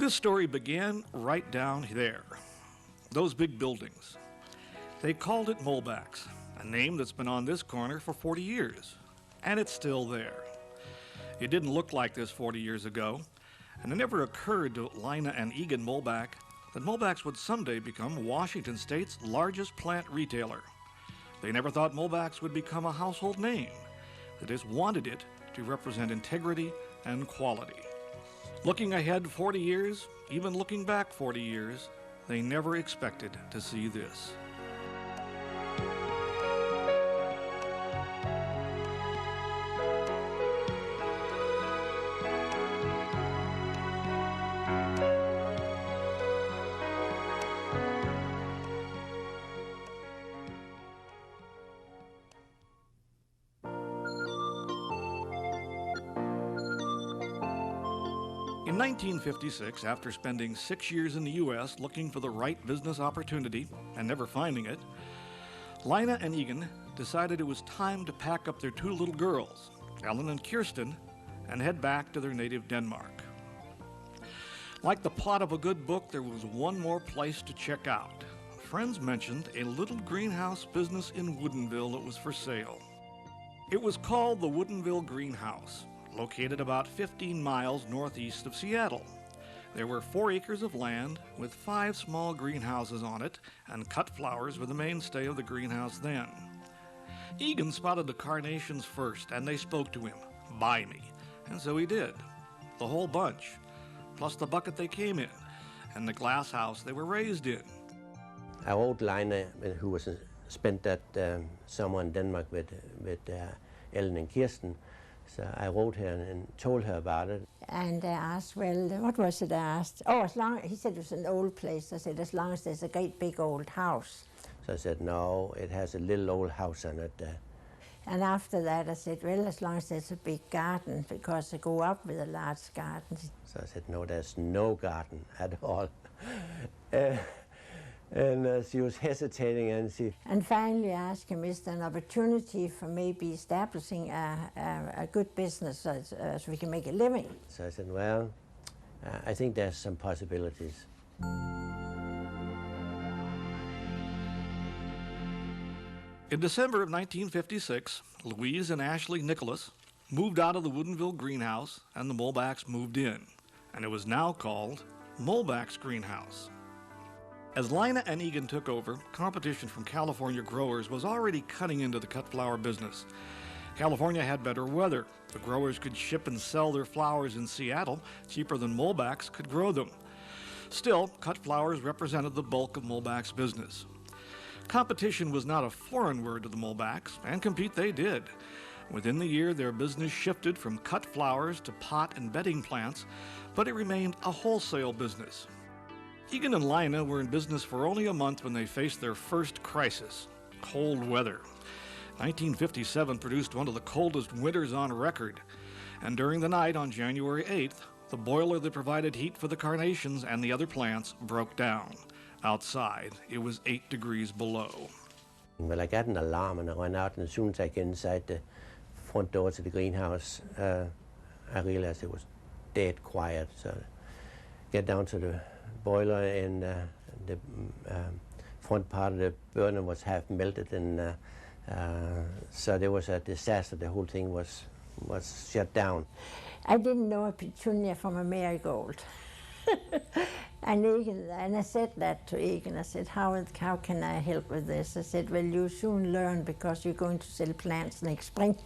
This story began right down there. Those big buildings. They called it Molbak's, a name that's been on this corner for 40 years. And it's still there. It didn't look like this 40 years ago, and it never occurred to Lina and Egan Molbak that Molbak's would someday become Washington State's largest plant retailer. They never thought Molbak's would become a household name. They just wanted it to represent integrity and quality. Looking ahead 40 years, even looking back 40 years, they never expected to see this. In 1956, after spending 6 years in the U.S. looking for the right business opportunity and never finding it, Lina and Egan decided it was time to pack up their two little girls, Ellen and Kirsten, and head back to their native Denmark. Like the plot of a good book, there was one more place to check out. Friends mentioned a little greenhouse business in Woodinville that was for sale. It was called the Woodinville Greenhouse, located about 15 miles northeast of Seattle. There were 4 acres of land with 5 small greenhouses on it, and cut flowers were the mainstay of the greenhouse then. Egan spotted the carnations first, and they spoke to him, "Buy me," and so he did. The whole bunch, plus the bucket they came in, and the glass house they were raised in. Our old Lina, who was spent that summer in Denmark with Ellen and Kirsten, so I wrote her and told her about it. And I asked, well, what was it I asked? Oh, he said it was an old place. I said, as long as there's a great big old house. So I said, no, it has a little old house on it. And after that, I said, well, as long as there's a big garden, because I grew up with a large garden. So I said, no, there's no garden at all. And she was hesitating, and finally I asked him, is there an opportunity for maybe establishing a good business so we can make a living? So I said, well, I think there's some possibilities. In December of 1956, Louise and Ashley Nicholas moved out of the Woodinville greenhouse, and the Molbaks moved in, and it was now called Molbak's Greenhouse. As Lina and Egan took over, competition from California growers was already cutting into the cut flower business. California had better weather. The growers could ship and sell their flowers in Seattle cheaper than Molbak's could grow them. Still, cut flowers represented the bulk of Molbak's business. Competition was not a foreign word to the Molbaks, and compete they did. Within the year, their business shifted from cut flowers to pot and bedding plants, but it remained a wholesale business. Egan and Lina were in business for only a month when they faced their first crisis: cold weather. 1957 produced one of the coldest winters on record, and during the night on January 8th, the boiler that provided heat for the carnations and the other plants broke down. Outside, it was 8 degrees below. Well, I got an alarm and I ran out, and as soon as I get inside the front door to the greenhouse, I realized it was dead quiet. So I get down to the boiler, and the front part of the burner was half melted, and so there was a disaster. The whole thing was shut down. I didn't know a petunia from a marigold. And I said that to Egan. I said, how can I help with this? I said, well, you soon learn, because you're going to sell plants next spring.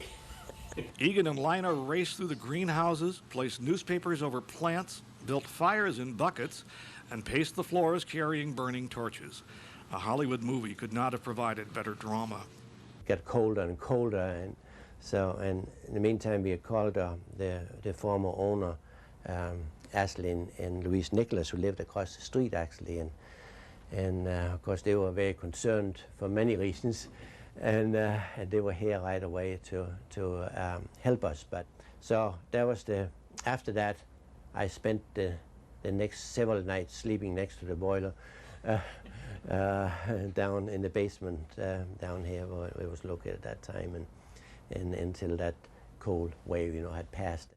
Egan and Lina raced through the greenhouses, placed newspapers over plants, built fires in buckets, and paced the floors carrying burning torches. A Hollywood movie could not have provided better drama. It got colder and colder, and in the meantime we had called the former owner, Ashley and Louise Nicholas, who lived across the street actually, and of course they were very concerned for many reasons, and they were here right away to help us. But so that was after that I spent the next several nights sleeping next to the boiler down in the basement down here where it was located at that time, and until that cold wave had passed.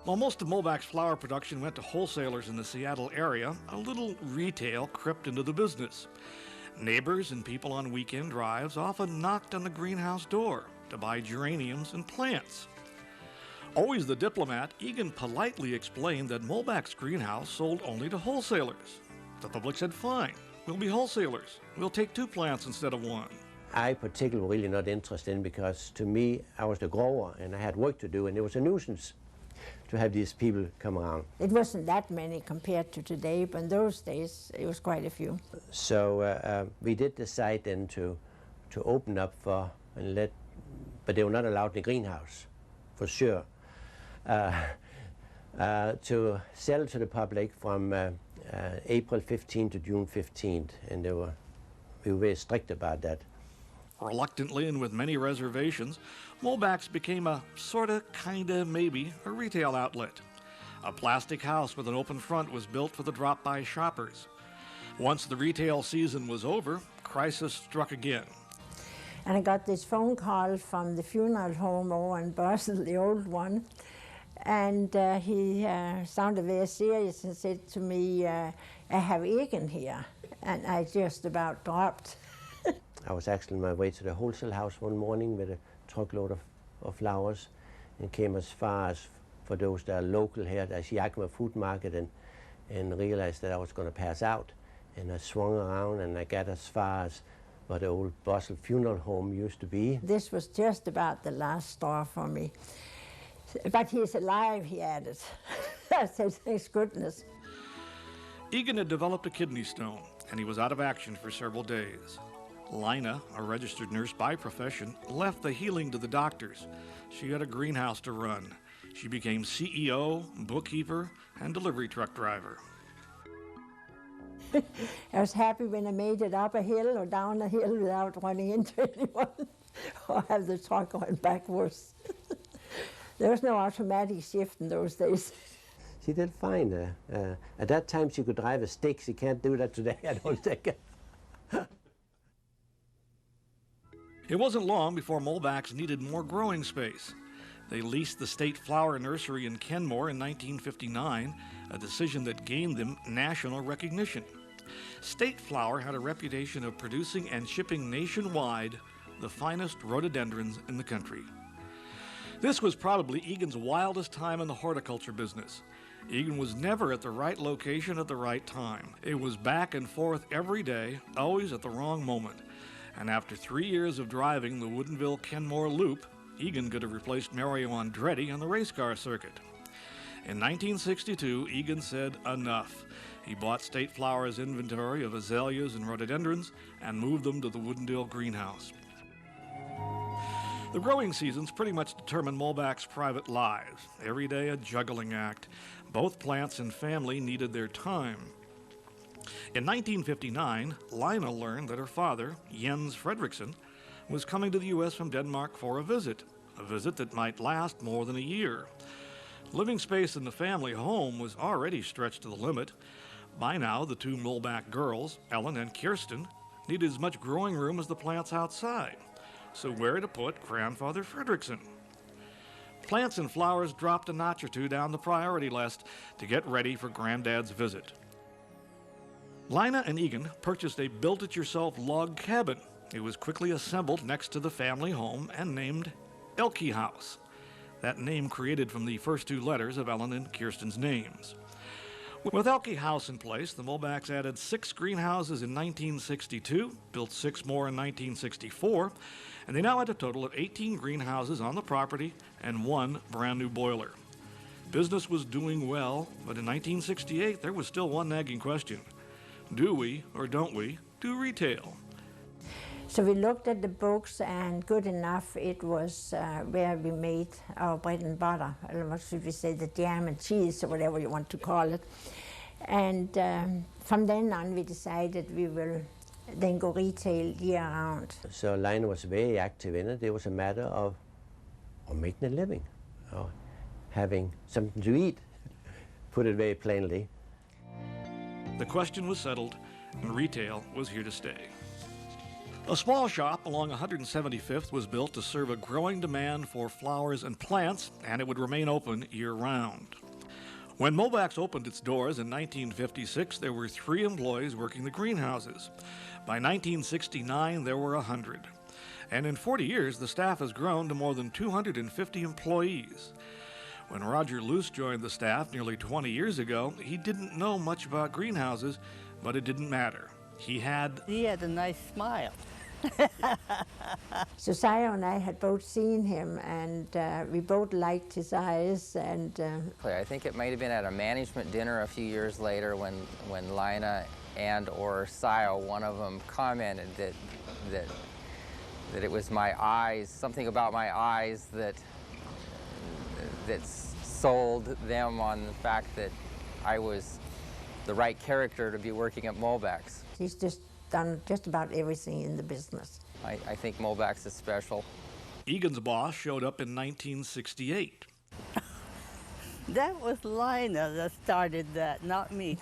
While most of Molbak's flour production went to wholesalers in the Seattle area, a little retail crept into the business. Neighbors and people on weekend drives often knocked on the greenhouse door to buy geraniums and plants. Always the diplomat, Egan politely explained that Molbak's greenhouse sold only to wholesalers. The public said, fine, we'll be wholesalers. We'll take 2 plants instead of 1. I particularly really not interested in, because to me, I was the grower and I had work to do, and it was a nuisance to have these people come around. It wasn't that many compared to today, but in those days it was quite a few. So we did decide then to open up for and let, but they were not allowed in the greenhouse, for sure. To sell to the public from April 15th to June 15th, and we were very strict about that. Reluctantly and with many reservations, Molbak's became a sorta, kinda, maybe a retail outlet. A plastic house with an open front was built for the drop-by shoppers. Once the retail season was over, crisis struck again. And I got this phone call from the funeral home over in Basel, the old one, and he sounded very serious and said to me, I have Egan here, and I just about dropped. I was actually on my way to the wholesale house one morning with a truckload of flowers, and came as far as, for those that are local here, at Yakima Food Market, and realized that I was going to pass out. And I swung around and I got as far as where the old Basel funeral home used to be. This was just about the last straw for me. But he's alive, he added. I said, thank goodness. Egan had developed a kidney stone, and he was out of action for several days. Lina, a registered nurse by profession, left the healing to the doctors. She had a greenhouse to run. She became CEO, bookkeeper, and delivery truck driver. I was happy when I made it up a hill or down a hill without running into anyone or have the truck going backwards. There was no automatic shift in those days. She did fine. At that time she could drive a stick. She can't do that today, I don't think. It wasn't long before Molbak's needed more growing space. They leased the State Flower Nursery in Kenmore in 1959, a decision that gained them national recognition. State Flower had a reputation of producing and shipping nationwide the finest rhododendrons in the country. This was probably Egan's wildest time in the horticulture business. Egan was never at the right location at the right time. It was back and forth every day, always at the wrong moment. And after 3 years of driving the Woodinville-Kenmore Loop, Egan could have replaced Mario Andretti on the race car circuit. In 1962, Egan said enough. He bought State Flower's inventory of azaleas and rhododendrons and moved them to the Woodinville greenhouse. The growing seasons pretty much determined Molbak's private lives. Every day a juggling act. Both plants and family needed their time. In 1959, Lina learned that her father, Jens Fredriksson, was coming to the U.S. from Denmark for a visit that might last more than a year. Living space in the family home was already stretched to the limit. By now, the 2 Molbak girls, Ellen and Kirsten, needed as much growing room as the plants outside. So where to put Grandfather Fredriksson? Plants and flowers dropped a notch or 2 down the priority list to get ready for Granddad's visit. Lina and Egan purchased a built-it-yourself log cabin. It was quickly assembled next to the family home and named Elke House. That name created from the first 2 letters of Ellen and Kirsten's names. With Elke House in place, the Molbaks added 6 greenhouses in 1962, built 6 more in 1964, and they now had a total of 18 greenhouses on the property and 1 brand new boiler. Business was doing well, but in 1968 there was still one nagging question. Do we, or don't we, do retail? So we looked at the books, and good enough it was where we made our bread and butter, or what should we say, the jam and cheese, or whatever you want to call it. And from then on we decided we will then go retail year-round. So Lina was very active in it. It was a matter of making a living, or having something to eat, put it very plainly. The question was settled, and retail was here to stay. A small shop along 175th was built to serve a growing demand for flowers and plants, and it would remain open year-round. When Molbak's opened its doors in 1956, there were 3 employees working the greenhouses. By 1969, there were 100. And in 40 years, the staff has grown to more than 250 employees. When Roger Luce joined the staff nearly 20 years ago, he didn't know much about greenhouses, but it didn't matter. He had a nice smile. Josiah and I had both seen him, and we both liked his eyes. And I think it might have been at a management dinner a few years later when Lina and or Sio, one of them, commented that it was my eyes, something about my eyes that sold them on the fact that I was the right character to be working at Molbak's. he's just done just about everything in the business. I think Molbak's is special. Egan's boss showed up in 1968. That was Lina that started that, not me.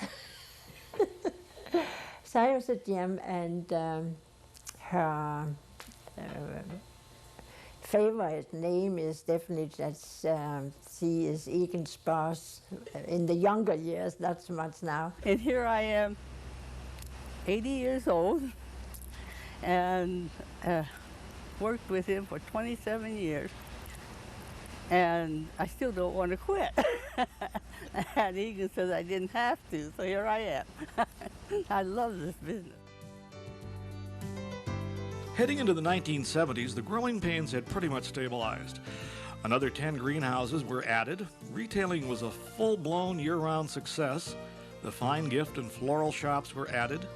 Sire's at Jim, and her favorite name is definitely that she is Egan's boss. In the younger years, not so much now. And here I am, 80 years old, and worked with him for 27 years. And I still don't want to quit. And Egan says I didn't have to, so here I am. I love this business. Heading into the 1970s, the growing pains had pretty much stabilized. Another 10 greenhouses were added. Retailing was a full-blown year-round success. The fine gift and floral shops were added.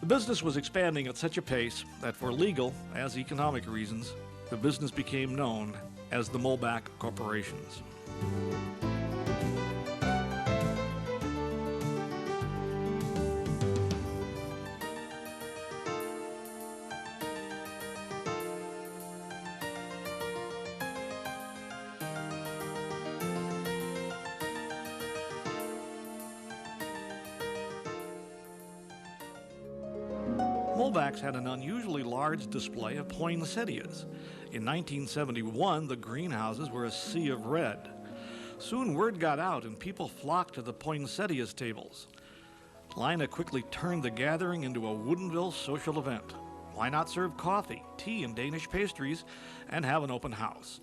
The business was expanding at such a pace that for legal as economic reasons, the business became known as the Molbak Corporations. Molbak's had an unusually large display of poinsettias. In 1971, the greenhouses were a sea of red. Soon word got out and people flocked to the poinsettias tables. Lina quickly turned the gathering into a Woodinville social event. Why not serve coffee, tea, and Danish pastries and have an open house?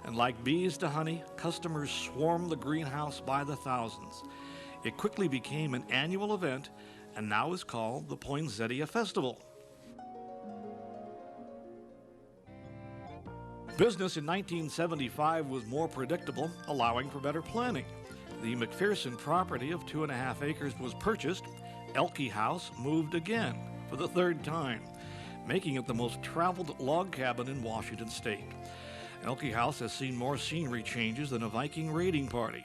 And like bees to honey, customers swarmed the greenhouse by the thousands. It quickly became an annual event and now is called the Poinsettia Festival. Business in 1975 was more predictable, allowing for better planning. The McPherson property of 2.5 acres was purchased. Elke House moved again for the 3rd time, making it the most traveled log cabin in Washington state. Elke House has seen more scenery changes than a Viking raiding party.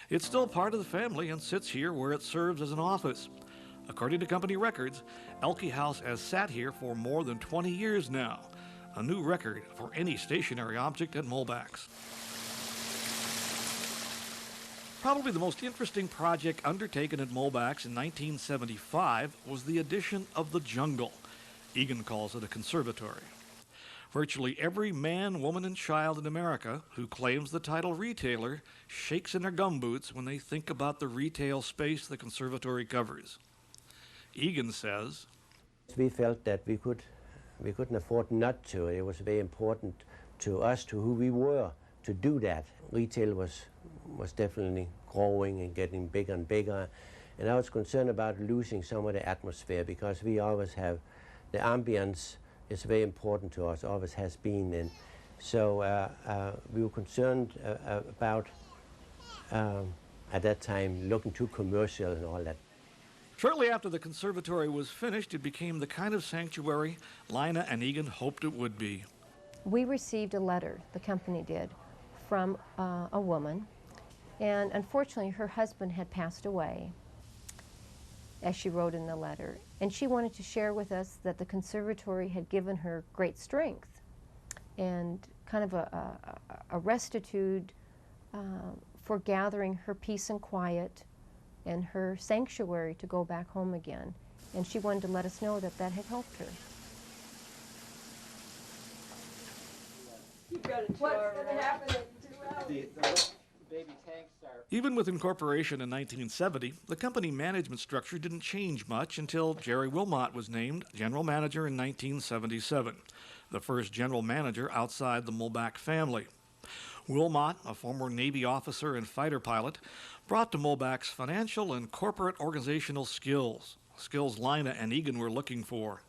It's still part of the family and sits here where it serves as an office. According to company records, Elke House has sat here for more than 20 years now, a new record for any stationary object at Molbak's. Probably the most interesting project undertaken at Molbak's in 1975 was the addition of the jungle. Egan calls it a conservatory. Virtually every man, woman, and child in America who claims the title retailer shakes in their gumboots when they think about the retail space the conservatory covers. Egan says, we felt that we couldn't afford not to. It was very important to us, to who we were, to do that. Retail was definitely growing and getting bigger and bigger. And I was concerned about losing some of the atmosphere because we always have, the ambience is very important to us, always has been. And so we were concerned about, at that time, looking too commercial and all that. Shortly after the conservatory was finished, it became the kind of sanctuary Lina and Egan hoped it would be. We received a letter, the company did, from a woman, and unfortunately her husband had passed away, as she wrote in the letter, and she wanted to share with us that the conservatory had given her great strength and kind of a restitude for gathering her peace and quiet and her sanctuary to go back home again. And she wanted to let us know that that had helped her. Even with incorporation in 1970, the company management structure didn't change much until Jerry Wilmot was named general manager in 1977, the first general manager outside the Molbak family. Wilmot, a former Navy officer and fighter pilot, brought to Molbak's financial and corporate organizational skills Lina and Egan were looking for.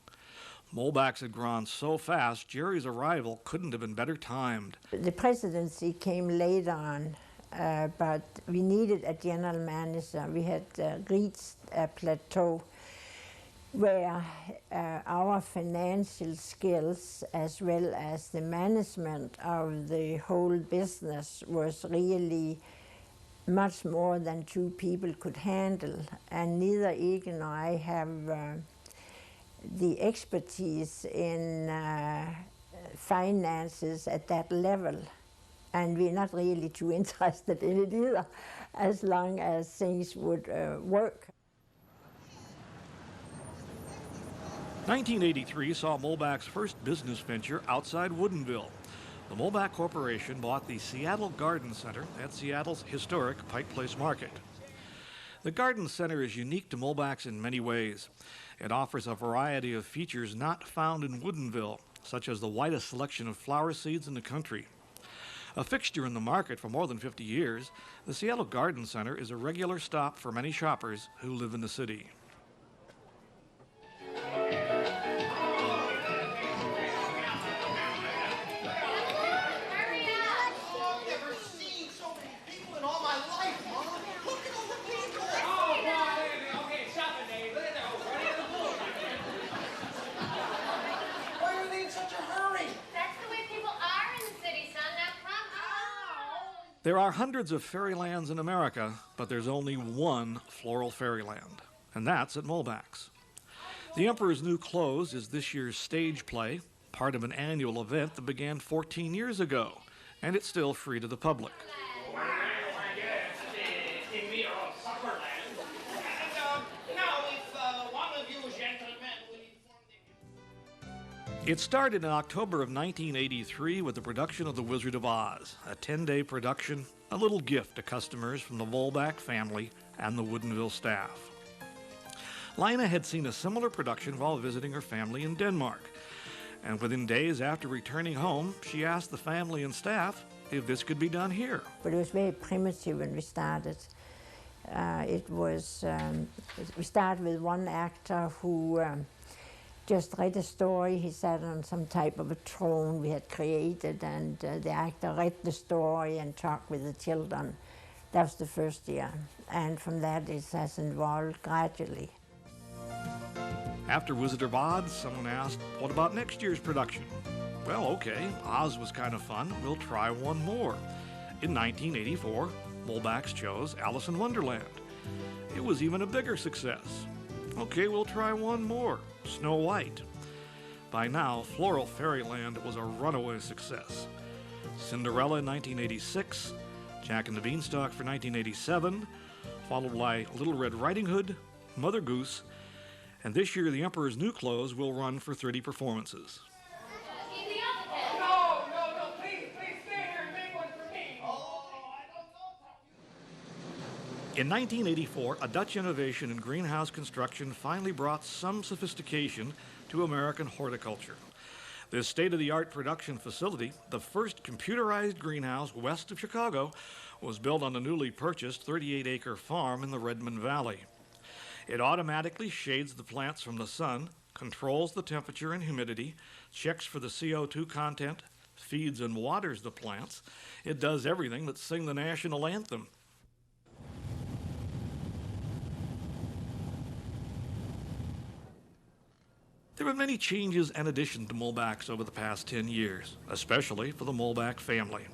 Molbak's had grown so fast, Jerry's arrival couldn't have been better timed. The presidency came later on, but we needed a general manager. We had reached a plateau where our financial skills as well as the management of the whole business was really much more than two people could handle. And neither Egan nor I have the expertise in finances at that level. And we're not really too interested in it either, as long as things would work. 1983 saw Molbak's first business venture outside Woodinville. The Molbak Corporation bought the Seattle Garden Center at Seattle's historic Pike Place Market. The Garden Center is unique to Molbak's in many ways. It offers a variety of features not found in Woodinville, such as the widest selection of flower seeds in the country. A fixture in the market for more than 50 years, the Seattle Garden Center is a regular stop for many shoppers who live in the city. There are hundreds of fairylands in America, but there's only one floral fairyland, and that's at Molbak's. The Emperor's New Clothes is this year's stage play, part of an annual event that began 14 years ago, and it's still free to the public. It started in October of 1983 with the production of The Wizard of Oz, a 10-day production, a little gift to customers from the Molbak family and the Woodinville staff. Lina had seen a similar production while visiting her family in Denmark, and within days after returning home, she asked the family and staff if this could be done here. But it was very primitive when we started. We started with one actor who just read a story. He sat on some type of a throne we had created, and the actor read the story and talked with the children. That was the first year, and from that it has evolved gradually. After Wizard of Oz, someone asked, what about next year's production? Well, okay, Oz was kind of fun. We'll try one more. In 1984, Molbak's chose Alice in Wonderland. It was even a bigger success. Okay, we'll try one more, Snow White. By now, Floral Fairyland was a runaway success. Cinderella in 1986, Jack and the Beanstalk for 1987, followed by Little Red Riding Hood, Mother Goose, and this year The Emperor's New Clothes will run for 30 performances. In 1984, a Dutch innovation in greenhouse construction finally brought some sophistication to American horticulture. This state-of-the-art production facility, the first computerized greenhouse west of Chicago, was built on the newly purchased 38-acre farm in the Redmond Valley. It automatically shades the plants from the sun, controls the temperature and humidity, checks for the CO2 content, feeds and waters the plants. It does everything but sing the national anthem. There have been many changes and additions to Molbak's over the past 10 years, especially for the Molbak family.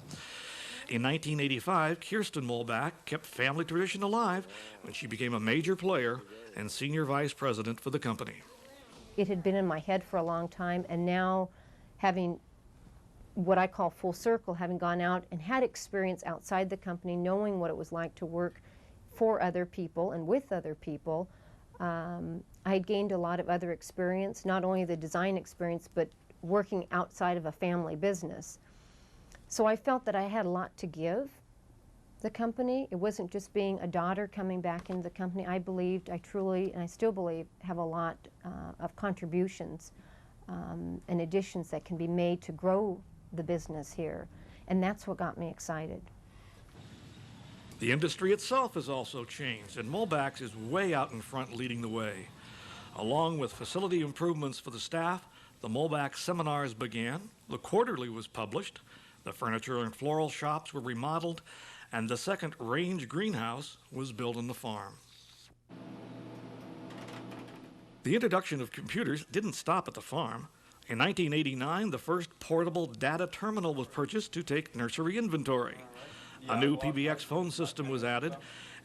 In 1985, Kirsten Molbak kept family tradition alive when she became a major player and senior vice president for the company. It had been in my head for a long time, and now having what I call full circle, having gone out and had experience outside the company, knowing what it was like to work for other people and with other people, I had gained a lot of other experience, not only the design experience, but working outside of a family business. So I felt that I had a lot to give the company. It wasn't just being a daughter coming back into the company. I believed, I truly, and I still believe, have a lot of contributions and additions that can be made to grow the business here. And that's what got me excited. The industry itself has also changed, and Molbak's is way out in front leading the way. Along with facility improvements for the staff, the Molbak seminars began, the quarterly was published, the furniture and floral shops were remodeled, and the second range greenhouse was built on the farm. The introduction of computers didn't stop at the farm. In 1989, the first portable data terminal was purchased to take nursery inventory. A new PBX phone system was added,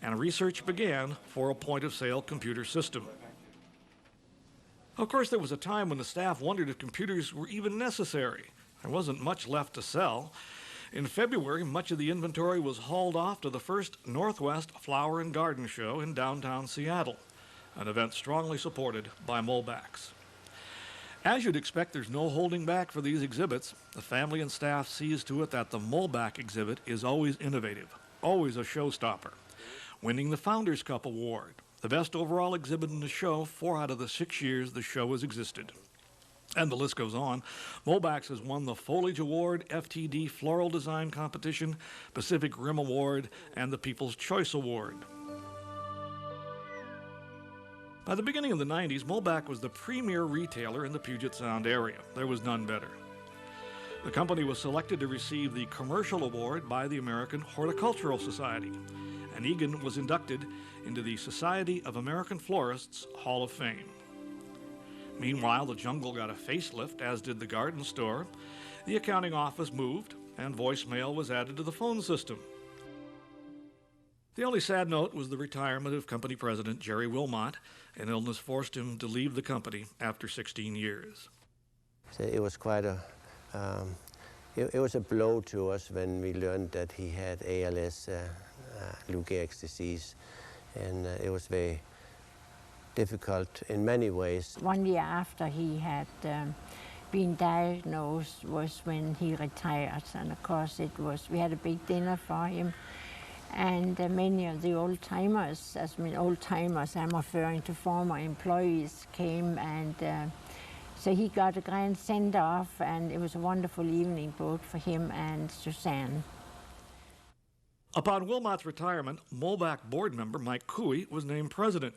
and research began for a point-of-sale computer system. Of course, there was a time when the staff wondered if computers were even necessary. There wasn't much left to sell. In February, much of the inventory was hauled off to the first Northwest Flower and Garden Show in downtown Seattle, an event strongly supported by Molbak's. As you'd expect, there's no holding back for these exhibits. The family and staff sees to it that the Molbak exhibit is always innovative, always a showstopper, winning the Founders Cup Award, the best overall exhibit in the show 4 out of the 6 years the show has existed. And the list goes on. Molbak's has won the Foliage Award, FTD Floral Design Competition, Pacific Rim Award, and the People's Choice Award. By the beginning of the 90s, Molbak was the premier retailer in the Puget Sound area. There was none better. The company was selected to receive the Commercial Award by the American Horticultural Society, and Egan was inducted into the Society of American Florists Hall of Fame. Meanwhile, the Jungle got a facelift, as did the garden store. The accounting office moved, and voicemail was added to the phone system. The only sad note was the retirement of company president Jerry Wilmot. An illness forced him to leave the company after 16 years. So it was quite a, it was a blow to us when we learned that he had ALS, Lou Gehrig's disease, and it was very difficult in many ways. 1 year after he had been diagnosed was when he retired, and of course we had a big dinner for him. And many of the old-timers, old-timers, I'm referring to former employees, came, and so he got a grand send-off, and it was a wonderful evening both for him and Suzanne. Upon Wilmot's retirement, Molbak board member Mike Cooey was named president.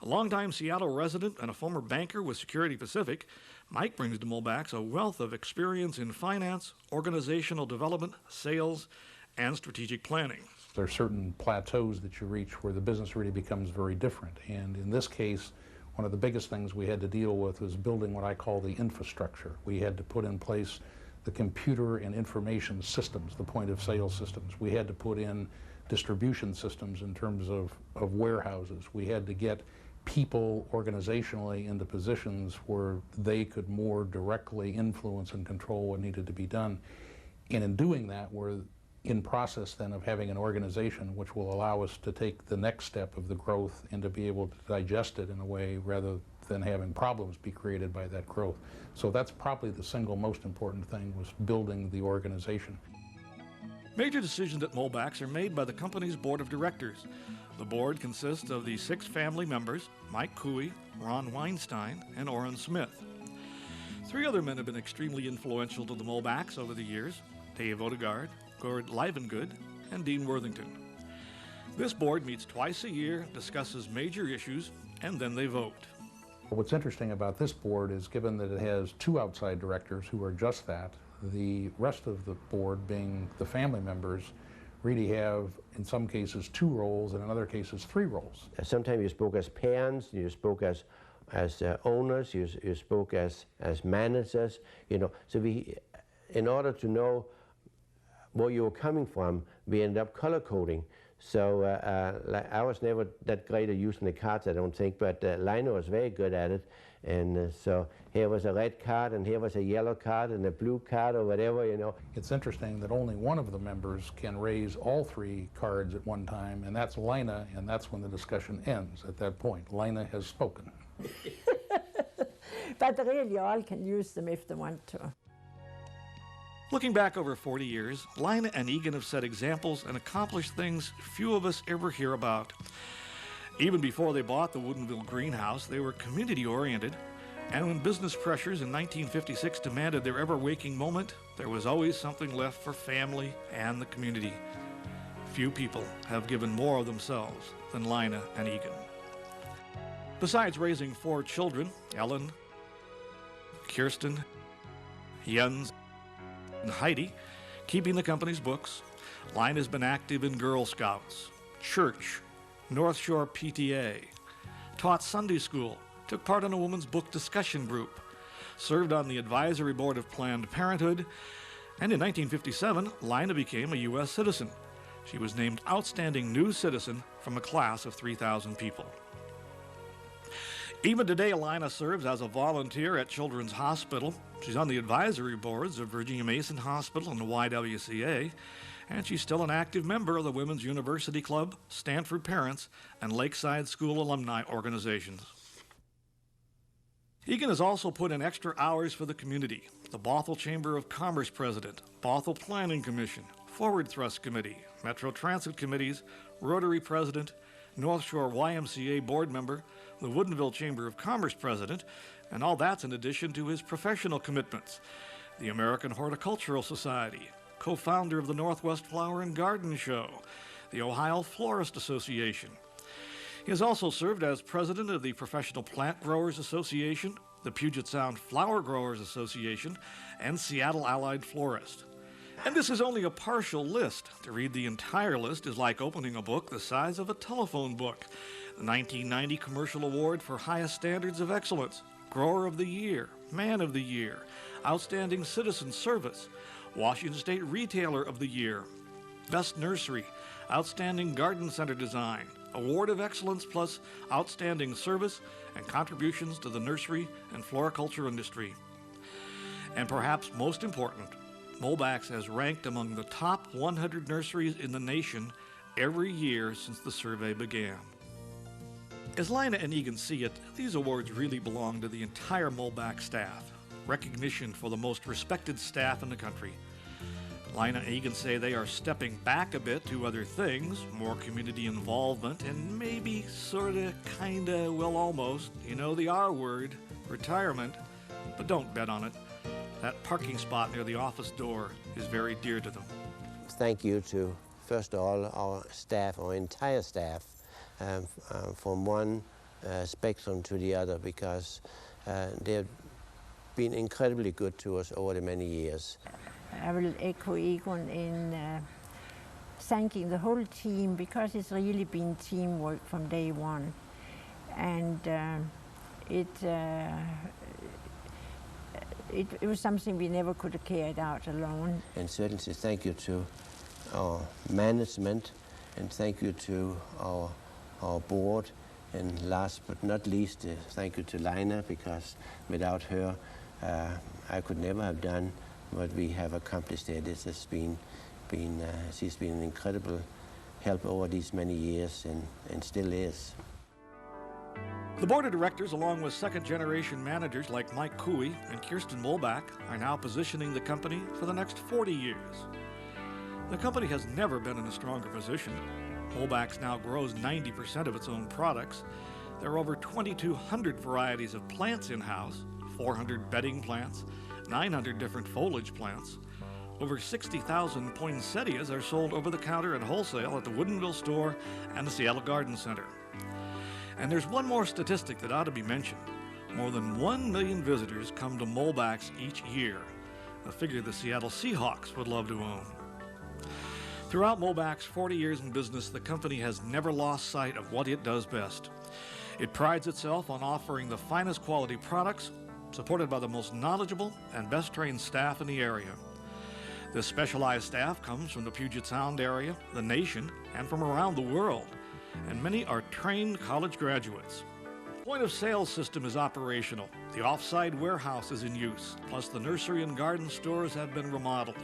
A longtime Seattle resident and a former banker with Security Pacific, Mike brings to Molbak's a wealth of experience in finance, organizational development, sales, and strategic planning. There are certain plateaus that you reach where the business really becomes very different. And in this case, one of the biggest things we had to deal with was building what I call the infrastructure. We had to put in place the computer and information systems, the point of sale systems. We had to put in distribution systems in terms of warehouses. We had to get people organizationally into positions where they could more directly influence and control what needed to be done. And in doing that, we're in process then of having an organization which will allow us to take the next step of the growth and to be able to digest it in a way rather than having problems be created by that growth. So that's probably the single most important thing, was building the organization. Major decisions at Molbak's are made by the company's board of directors. The board consists of the 6 family members, Mike Cooey, Ron Weinstein, and Orrin Smith. 3 other men have been extremely influential to the Molbak's over the years: Dave Odegaard, Gord Livengood, and Dean Worthington. This board meets twice a year, discusses major issues, and then they vote. What's interesting about this board is, given that it has 2 outside directors who are just that, the rest of the board, being the family members, really have, in some cases, 2 roles, and in other cases, 3 roles. Sometimes you spoke as parents, you spoke as owners, you spoke as managers, So in order to know where you were coming from, we ended up color coding. So I was never that great at using the cards, I don't think, but Lino was very good at it. And so here was a red card, and here was a yellow card, and a blue card, or whatever, It's interesting that only one of the members can raise all 3 cards at one time, and that's Lina, and that's when the discussion ends at that point. Lina has spoken. But really all can use them if they want to. Looking back over 40 years, Lina and Egan have set examples and accomplished things few of us ever hear about. Even before they bought the Woodinville greenhouse, they were community-oriented, and when business pressures in 1956 demanded their ever-waking moment, there was always something left for family and the community. Few people have given more of themselves than Lina and Egan. Besides raising 4 children, Ellen, Kirsten, Jens, and Heidi, keeping the company's books, Lina has been active in Girl Scouts, church, North Shore PTA, taught Sunday school, took part in a women's book discussion group, served on the advisory board of Planned Parenthood, and in 1957, Lina became a U.S. citizen. She was named Outstanding New Citizen from a class of 3,000 people. Even today, Lina serves as a volunteer at Children's Hospital. She's on the advisory boards of Virginia Mason Hospital and the YWCA, and she's still an active member of the Women's University Club, Stanford Parents, and Lakeside School alumni organizations. Egan has also put in extra hours for the community: the Bothell Chamber of Commerce President, Bothell Planning Commission, Forward Thrust Committee, Metro Transit Committees, Rotary President, North Shore YMCA Board Member, the Woodinville Chamber of Commerce President, and all that's in addition to his professional commitments: the American Horticultural Society, co-founder of the Northwest Flower and Garden Show, the Ohio Florist Association. He has also served as president of the Professional Plant Growers Association, the Puget Sound Flower Growers Association, and Seattle Allied Florist. And this is only a partial list. To read the entire list is like opening a book the size of a telephone book. The 1990 Commercial Award for Highest Standards of Excellence, Grower of the Year, Man of the Year, Outstanding Citizen Service, Washington State Retailer of the Year, Best Nursery, Outstanding Garden Center Design, Award of Excellence plus Outstanding Service and Contributions to the Nursery and Floriculture Industry. And perhaps most important, Molbak's has ranked among the top 100 nurseries in the nation every year since the survey began. As Lina and Egan see it, these awards really belong to the entire Molbak staff, recognition for the most respected staff in the country. Lina and Egan say they are stepping back a bit to other things, more community involvement, and maybe, sorta, kinda, well, almost, you know the R word, retirement. But don't bet on it. That parking spot near the office door is very dear to them. Thank you to, first of all, our staff, our entire staff, from one spectrum to the other, because they've been incredibly good to us over the many years. I will echo Egon in thanking the whole team, because it's really been teamwork from day one. And it was something we never could have carried out alone. And certainly thank you to our management, and thank you to our board, and last but not least, thank you to Lina, because without her, I could never have done what we have accomplished there. This has she's been an incredible help over these many years, and still is. The board of directors, along with second-generation managers like Mike Cooey and Kirsten Molbak, are now positioning the company for the next 40 years. The company has never been in a stronger position. Molbak's now grows 90% of its own products. There are over 2,200 varieties of plants in-house, 400 bedding plants, 900 different foliage plants. Over 60,000 poinsettias are sold over the counter and wholesale at the Woodinville store and the Seattle Garden Center. And there's one more statistic that ought to be mentioned. More than 1 million visitors come to Molbak's each year, a figure the Seattle Seahawks would love to own. Throughout Molbak's 40 years in business, the company has never lost sight of what it does best. It prides itself on offering the finest quality products, supported by the most knowledgeable and best trained staff in the area. This specialized staff comes from the Puget Sound area, the nation, and from around the world, and many are trained college graduates. The point of sale system is operational. The off-site warehouse is in use, plus the nursery and garden stores have been remodeled.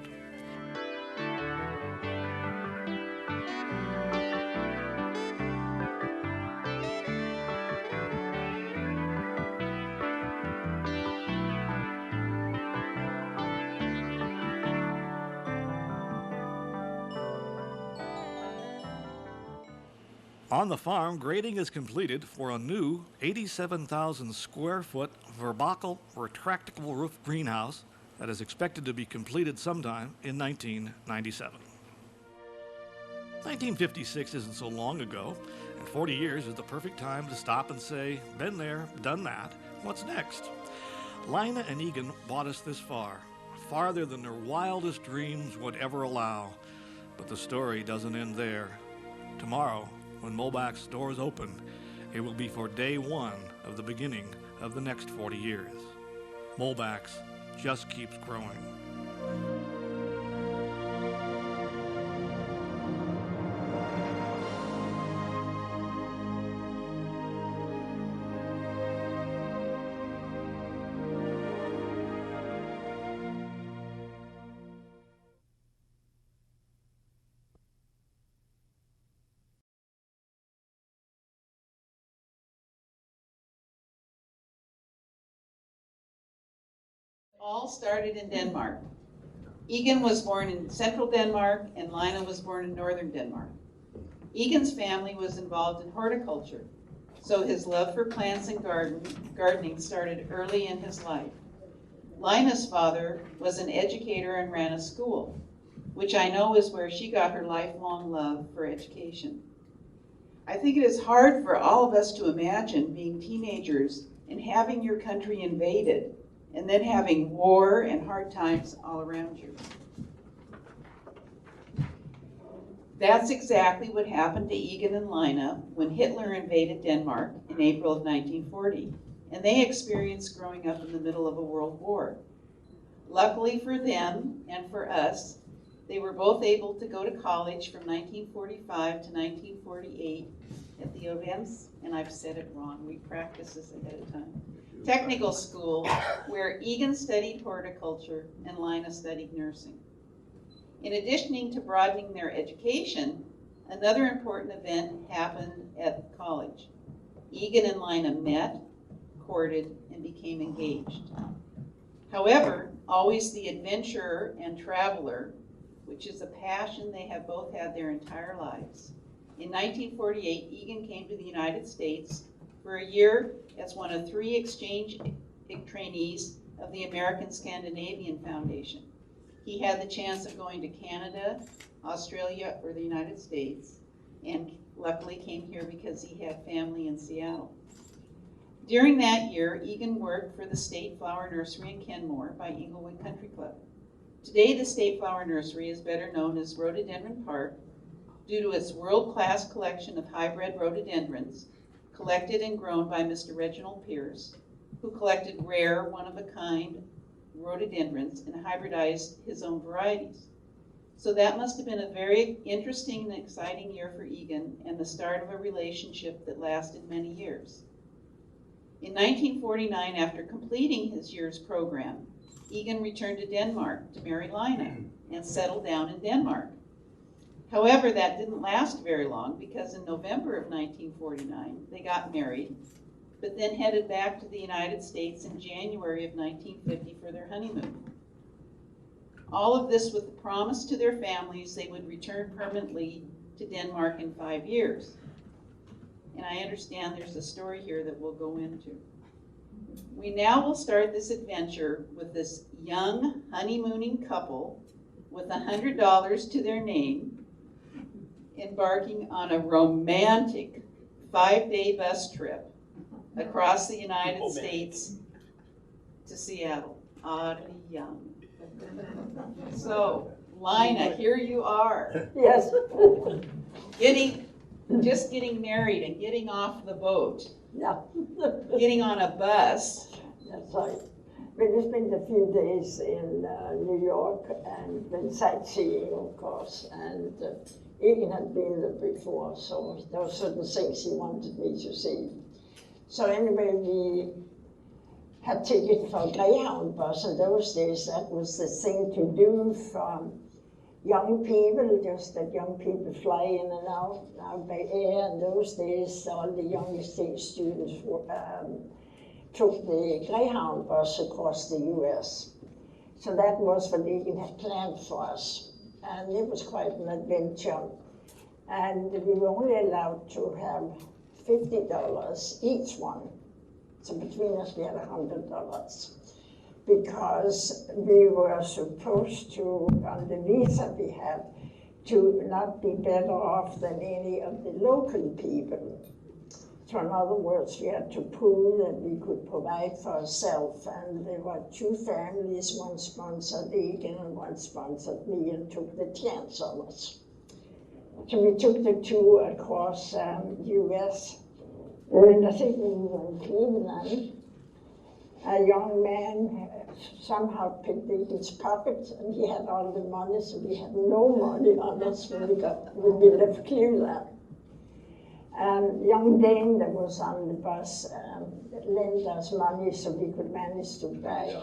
On the farm, grading is completed for a new 87,000 square foot vertical retractable roof greenhouse that is expected to be completed sometime in 1997. 1956 isn't so long ago, and 40 years is the perfect time to stop and say, been there, done that, what's next? Lina and Egan brought us this far, farther than their wildest dreams would ever allow. But the story doesn't end there. Tomorrow, when Molbak's doors open, it will be for day one of the beginning of the next 40 years. Molbak's just keeps growing. All started in Denmark. Egan was born in central Denmark and Lina was born in northern Denmark. Egan's family was involved in horticulture, so his love for plants and gardening started early in his life. Lina's father was an educator and ran a school, which I know is where she got her lifelong love for education. I think it is hard for all of us to imagine being teenagers and having your country invaded and then having war and hard times all around you. That's exactly what happened to Egan and Lina when Hitler invaded Denmark in April of 1940, and they experienced growing up in the middle of a world war. Luckily for them and for us, they were both able to go to college from 1945 to 1948 at the Odense, and I've said it wrong, we practice this ahead of time, technical school, where Egan studied horticulture and Lina studied nursing. In addition to broadening their education, another important event happened at college. Egan and Lina met, courted, and became engaged. However, always the adventurer and traveler, which is a passion they have both had their entire lives. In 1948, Egan came to the United States for a year as one of 3 exchange trainees of the American Scandinavian Foundation. He had the chance of going to Canada, Australia, or the United States, and luckily came here because he had family in Seattle. During that year, Egan worked for the State Flower Nursery in Kenmore by Inglewood Country Club. Today, the State Flower Nursery is better known as Rhododendron Park due to its world-class collection of hybrid rhododendrons collected and grown by Mr. Reginald Pierce, who collected rare, one-of-a-kind rhododendrons and hybridized his own varieties. So that must have been a very interesting and exciting year for Egan and the start of a relationship that lasted many years. In 1949, after completing his year's program, Egan returned to Denmark to marry Lina and settle down in Denmark. However, that didn't last very long because in November of 1949, they got married, but then headed back to the United States in January of 1950 for their honeymoon. All of this with the promise to their families they would return permanently to Denmark in 5 years. And I understand there's a story here that we'll go into. We now will start this adventure with this young honeymooning couple with $100 to their name, embarking on a romantic 5-day bus trip across the United States to Seattle. Oddly young. So, Lina, here you are. Yes. Just getting married and getting off the boat. Yeah. Getting on a bus. That's right. We spent a few days in New York and went sightseeing, of course, and Egan had been there before, so there were certain things he wanted me to see. So anyway, we had ticket for a Greyhound bus in those days. That was the thing to do for young people, just that young people fly in and out by air. In those days, all the young exchange students took the Greyhound bus across the US. So that was what Egan had planned for us. And it was quite an adventure. and we were only allowed to have $50 each one. So between us, we had $100 because we were supposed to, on the visa we had, to not be better off than any of the local people. So in other words, we had to prove that we could provide for ourselves, and there were two families, one sponsored Egan and one sponsored me, and took the chance on us. So we took the two across US, and I think we were in Cleveland. A young man somehow picked Egan's pocket, and he had all the money, so we had no money on us when we left Cleveland. Young Dane that was on the bus lent us money so we could manage to buy,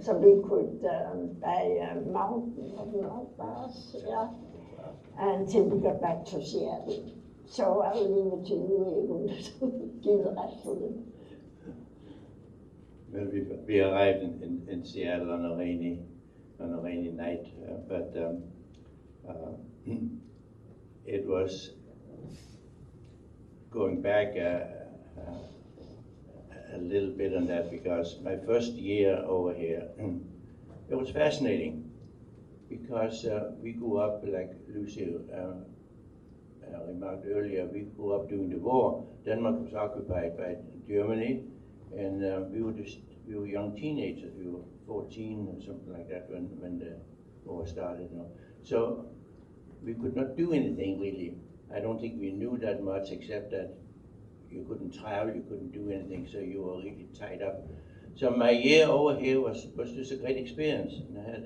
so we could buy a mount bus, yeah, until we got back to Seattle. So I'll leave it to you, Egan, give that to them. Well, we arrived in Seattle on a rainy night, but it was going back a little bit on that, because my first year over here, it was fascinating, because we grew up, like Lucy remarked earlier, we grew up during the war. Denmark was occupied by Germany, and we were young teenagers. We were 14 or something like that when the war started. You know. So we could not do anything really. I don't think we knew that much, except that you couldn't travel, you couldn't do anything, so you were really tied up. So my year over here was just a great experience. And I had,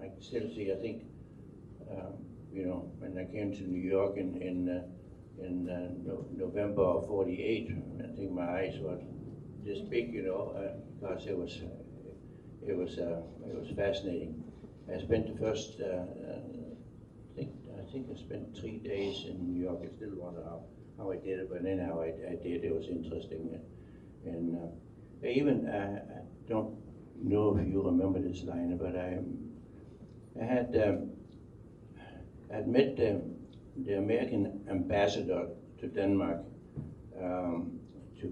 I can still see, I think, you know, when I came to New York in November of '48, I think my eyes were this big, you know, because it was fascinating. I spent the first, I think I spent 3 days in New York. I still wonder how I did it, but anyhow I did. It was interesting, and I even I don't know if you remember this line, but I had met the American ambassador to Denmark to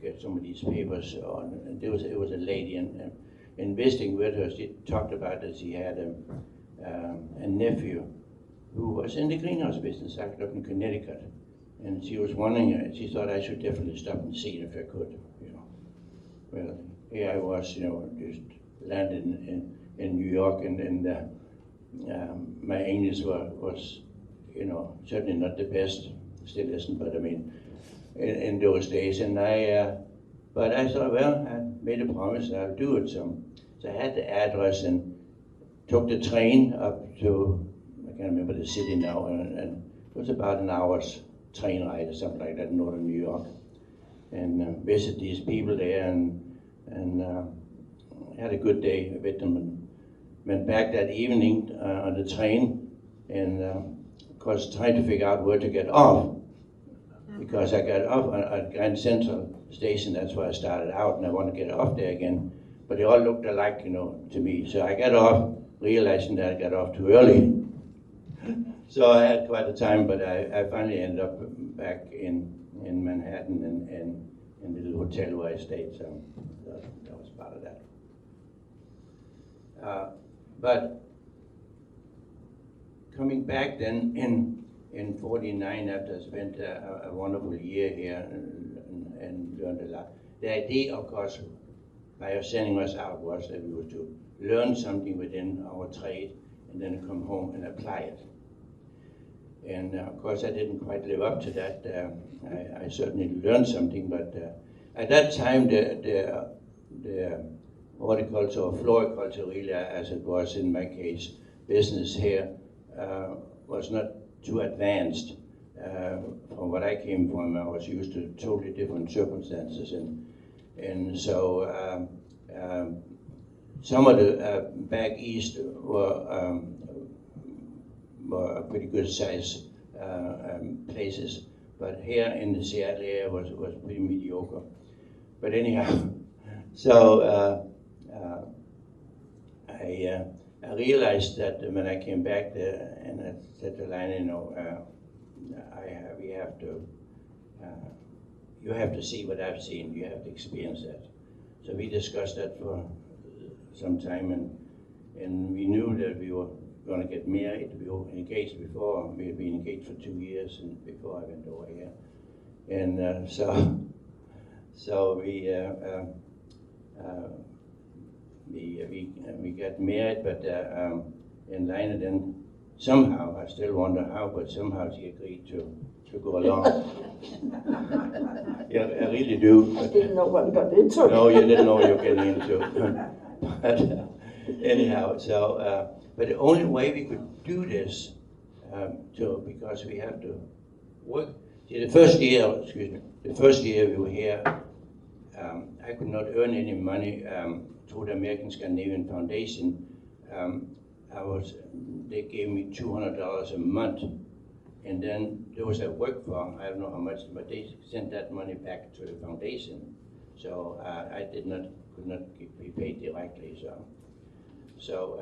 get some of these papers on. And it was a lady, and visiting with her, she talked about that she had a nephew who was in the greenhouse business, actually up in Connecticut, and she was wondering. She thought I should definitely stop and see it if I could. You know, well, here I was, you know, just landed in New York, and my English was, you know, certainly not the best, still isn't, but I mean, in those days, and but I thought, well, I made a promise, I'll do it. So I had the address and took the train up to, I can't remember the city now, and it was about an hour's train ride or something like that in northern New York, and visit these people there, and had a good day with them, and went back that evening on the train, and of course trying to figure out where to get off, because I got off at Grand Central Station. That's where I started out, and I want to get off there again, but they all looked alike, you know, to me. So I got off, realizing that I got off too early. So I had quite a time, but I finally ended up back in Manhattan and in the little hotel where I stayed. So that was part of that. But coming back then in '49, after I spent a wonderful year here and learned a lot, the idea, of course, by sending us out was that we were to learn something within our trade and then come home and apply it. And of course, I didn't quite live up to that. I certainly learned something, but at that time, the horticulture or floriculture, really, as it was in my case, business here, was not too advanced. From what I came from, I was used to totally different circumstances, and so some of the back east were pretty good size places, but here in the Seattle area was pretty mediocre. But anyhow, so I I realized that when I came back there and I said to Lina, you know, you have to see what I've seen, you have to experience that. So we discussed that for some time, and we knew that we were going to get married. We were engaged before, we had been engaged for 2 years and before I went over here. And so we got married, but and Lina then somehow, I still wonder how, but somehow she agreed to go along. Yeah, I really do. I didn't know what I got into. No, you didn't know what you were getting into. But anyhow, so but the only way we could do this, because we have to work. See, the first year we were here, I could not earn any money through the American Scandinavian Foundation. They gave me $200 a month, and then those I worked for, I don't know how much, but they sent that money back to the foundation. So I could not be paid directly. So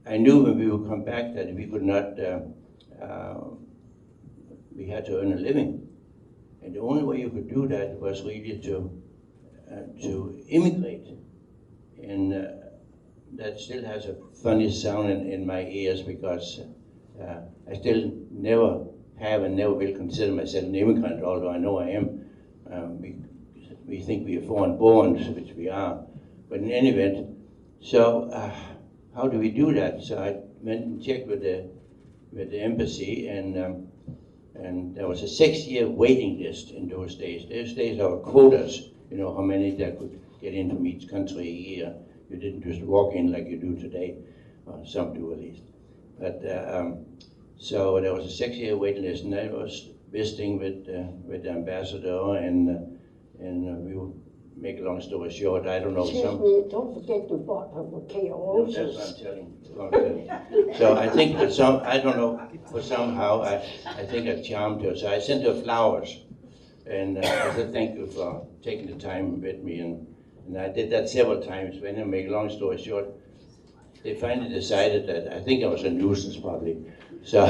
I knew when we would come back that we could not. We had to earn a living, and the only way you could do that was really to immigrate, and that still has a funny sound in my ears because I still never have and never will consider myself an immigrant, although I know I am. We think we are foreign born, which we are, but in any event, so how do we do that? So I went and checked with the embassy, and there was a 6-year waiting list in those days. Those days there were quotas, you know, how many that could get in from each country a year. You didn't just walk in like you do today, or some do at least. But so there was a 6-year waiting list, and I was visiting with the ambassador, and we would make a long story short. I don't know. Excuse me, don't forget to buy a bouquet of roses. No, that's what I'm telling you. So I think that I don't know, for somehow, I think I charmed her. So I sent her flowers, and I said thank you for taking the time with me, and I did that several times. When I make a long story short, they finally decided that, I think I was a nuisance probably, so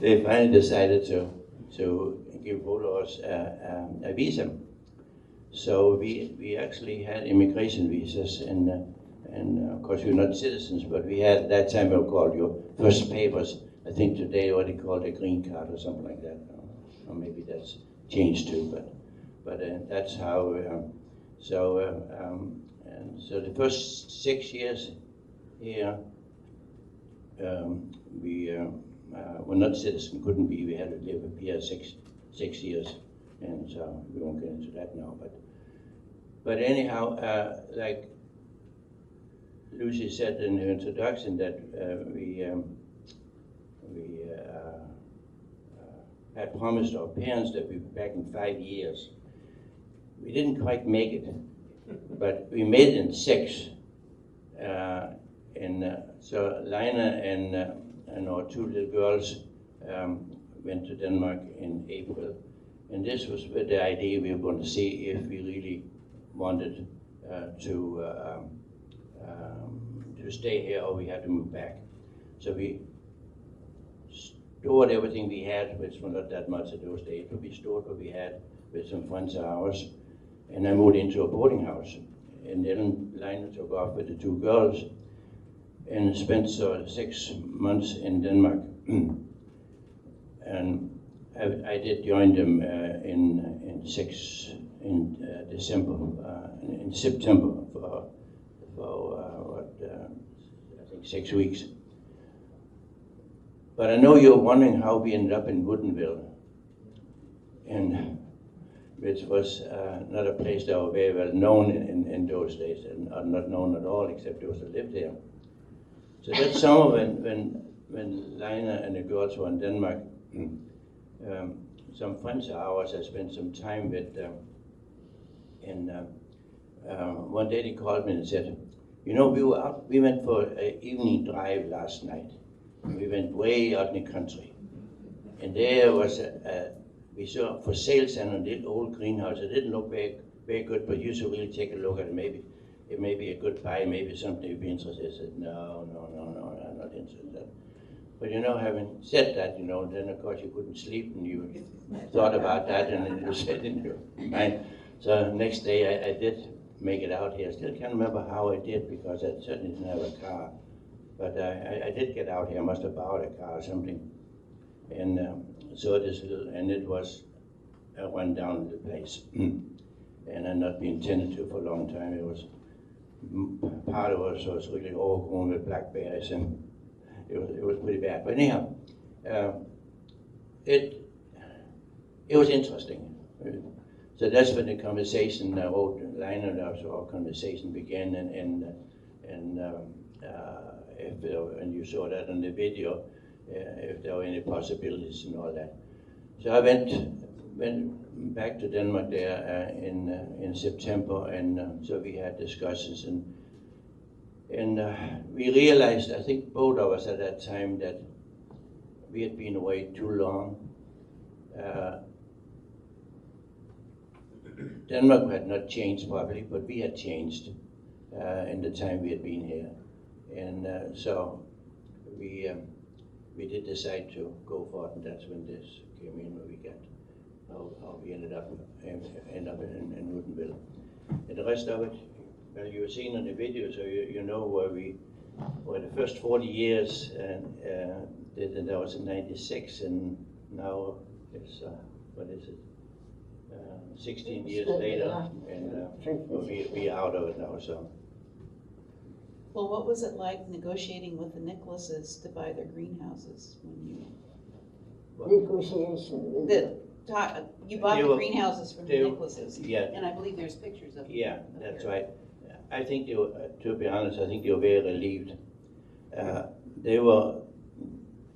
they finally decided to give both of us a visa. So we actually had immigration visas, and of course we're not citizens, but we had, at that time, we were called your first papers. I think today what they call a green card or something like that, or maybe that's changed too. But that's how. And so the first 6 years here, we were not citizens, couldn't be. We had to live up here 6 years, and so we won't get into that now. But anyhow, like Lucy said in her introduction, that we had promised our parents that we'd be back in 5 years. We didn't quite make it, but we made it in 6. So Lina and our 2 little girls went to Denmark in April, and this was with the idea we were going to see if we really wanted to stay here or we had to move back. So we stored everything we had, which was not that much in those days, but we stored what we had with some friends of ours, and I moved into a boarding house. And then Lina took off with the 2 girls and spent 6 months in Denmark. And I did join them in September for I think 6 weeks. But I know you're wondering how we ended up in Woodinville, and which was not a place that was very well known in those days, and not known at all except those that lived there. So that summer when Lina and the girls were in Denmark, some friends of ours I spent some time with, and one day they called me and said, you know, we went for an evening drive last night. We went way out in the country, and there was we saw for sale sign on a little old greenhouse. It didn't look very, very good, but you should really take a look at it. it may be a good buy, maybe something you'd be interested in. I said, no, I'm not interested. But you know, having said that, you know, then of course you couldn't sleep and you thought about that and then you said in your mind. So next day I did make it out here. I still can't remember how I did because I certainly didn't have a car. But I did get out here. I must have borrowed a car or something. And so this little, and it was a run-down place. And I'd not been tended to for a long time. It was, part of it was really overgrown with blackberries, and it was pretty bad. But anyhow, it was interesting. So that's when the conversation, Liner, our conversation began, and and you saw that on the video, if there were any possibilities and all that. So I went back to Denmark there in September, and so we had discussions, and we realized, I think both of us at that time, that we had been away too long. Denmark had not changed probably, but we had changed in the time we had been here. And so we did decide to go for it, and that's when this came in, where we got, how we ended up in Woodinville. And the rest of it, well, you were seeing on the video, so you know where the first 40 years, and that was in '96, and now it's, what is it, 16 years later, and we're out of it now, so. Well, what was it like negotiating with the Nicholases to buy their greenhouses when you? Negotiation with you bought the greenhouses from the Nicholases, yeah, and I believe there's pictures of them. Yeah, that's right. I think they were, to be honest, I think they were very relieved. They were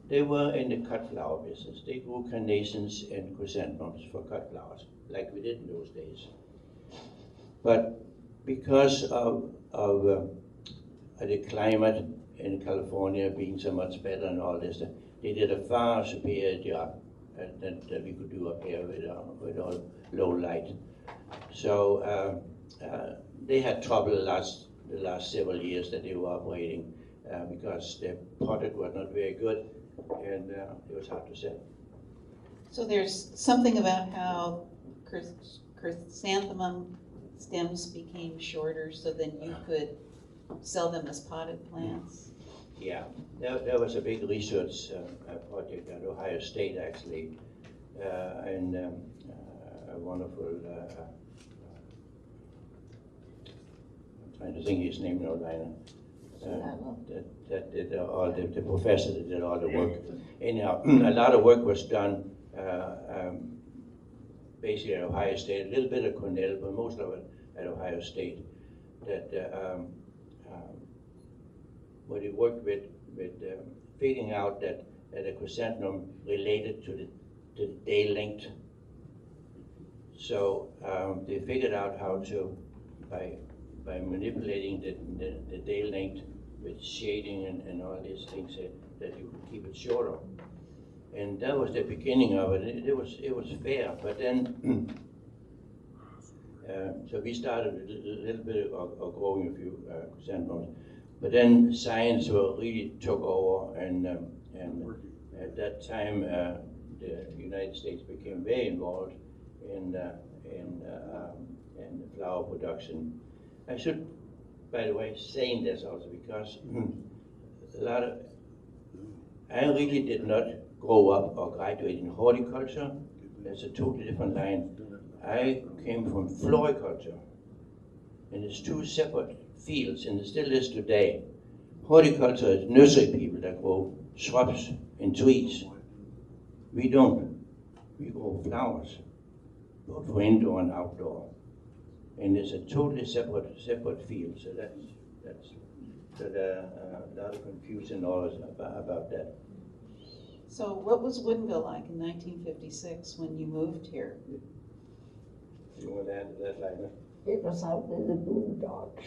in the cut flower business. They grew carnations and chrysanthemums for cut flowers, like we did in those days. But because of the climate in California being so much better and all this, they did a far superior job that we could do up here with all low light. So they had trouble the last several years that they were operating because their product was not very good, and it was hard to sell. So there's something about how chrysanthemum stems became shorter, so then you could sell them as potted plants. Yeah, there was a big research project at Ohio State, actually, and a wonderful, I'm trying to think his name now, Liner, that did all the professor that did all the work. Anyhow, a lot of work was done basically at Ohio State, a little bit at Cornell, but most of it at Ohio State, that where they worked with figuring out that a chrysanthemum related to the day length. So they figured out how to, by manipulating the day length with shading and all these things, that you could keep it shorter. And that was the beginning of it. It was fair, but then so we started a little bit of growing a few chrysanthemums. But then science really took over, and at that time the United States became very involved in flower production. I should, by the way, say this also because I really did not grow up or graduate in horticulture. That's a totally different line. I came from floriculture, and it's two separate fields, and it still is today. Horticulture is nursery people that grow shrubs and trees. We don't. We grow flowers, both for indoor and outdoor. And it's a totally separate field. So that's a lot of confusion always about that. So what was Woodinville like in 1956 when you moved here? You want to add to that, Lina? It was out in the boondocks.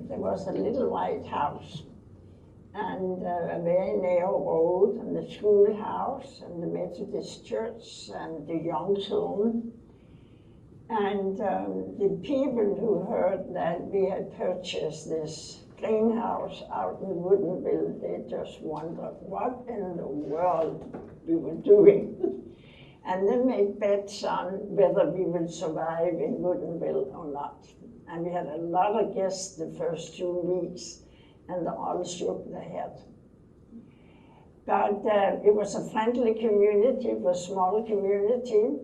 There was a little white house and a very narrow road, and the schoolhouse and the Methodist church and the Young's home. And the people who heard that we had purchased this greenhouse out in Woodinville, they just wondered what in the world we were doing. And they made bets on whether we would survive in Woodinville or not. And we had a lot of guests the first 2 weeks, and they all shook their head. But it was a friendly community, it was a small community.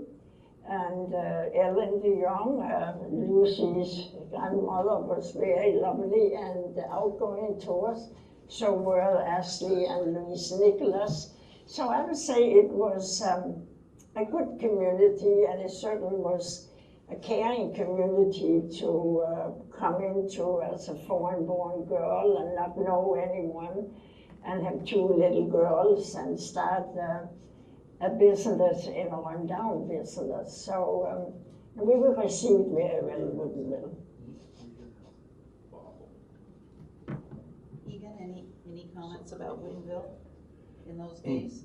And Ellen de Jong, Lucy's grandmother, was very lovely and outgoing to us. So were Ashley and Louise Nicholas. So I would say it was a good community, and it certainly was a caring community to come into as a foreign-born girl and not know anyone, and have 2 little girls and start a business in a rundown business. So we were received very well in Woodinville. Egan, any comments about Woodinville in those days?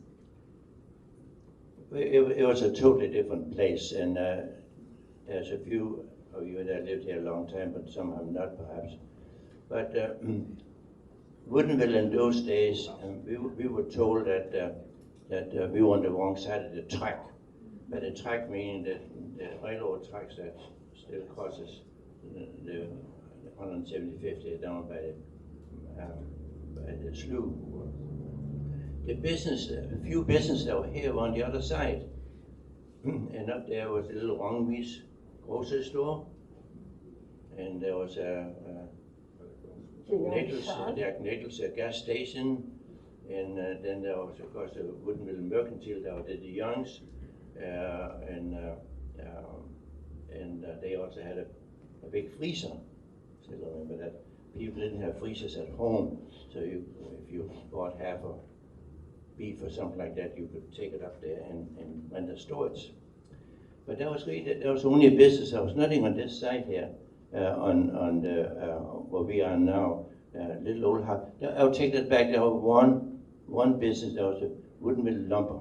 It was a totally different place, and there's a few of you that lived here a long time, but some have not perhaps. But Woodinville in those days, we were told that we were on the wrong side of the track. By the track meaning that the railroad tracks that still crosses the 175th down by the slough. The business, a few businesses that were here were on the other side. And up there was a little Rongvi's grocery store, and there was a Nichols gas station, and then there was, of course, the Woodinville Mercantile. There were the Youngs, and they also had a big freezer. Still remember that. People didn't have freezers at home, so if you bought half a beef or something like that, you could take it up there and rent the storage. But that was only a business. There was nothing on this side here, on the where we are now. Little old house. I'll take that back. There was one business. There was a Woodinville Lumber,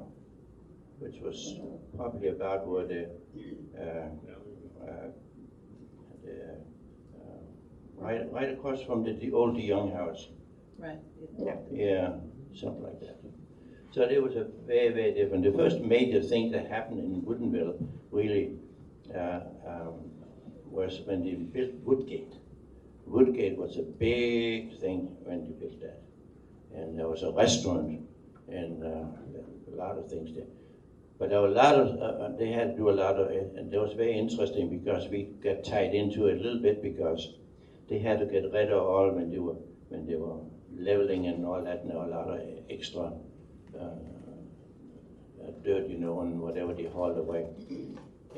which was probably about where the right across from the old De Young house. Right. Yeah, something like that. So it was a very, very different. The first major thing that happened in Woodinville really was when they built Woodgate. Woodgate was a big thing when they built that. And there was a restaurant and a lot of things there. But there were a lot of, they had to do a lot of it, and it was very interesting because we got tied into it a little bit because they had to get rid of all when they were leveling and all that, and there were a lot of extra dirt, you know, and whatever they hauled away.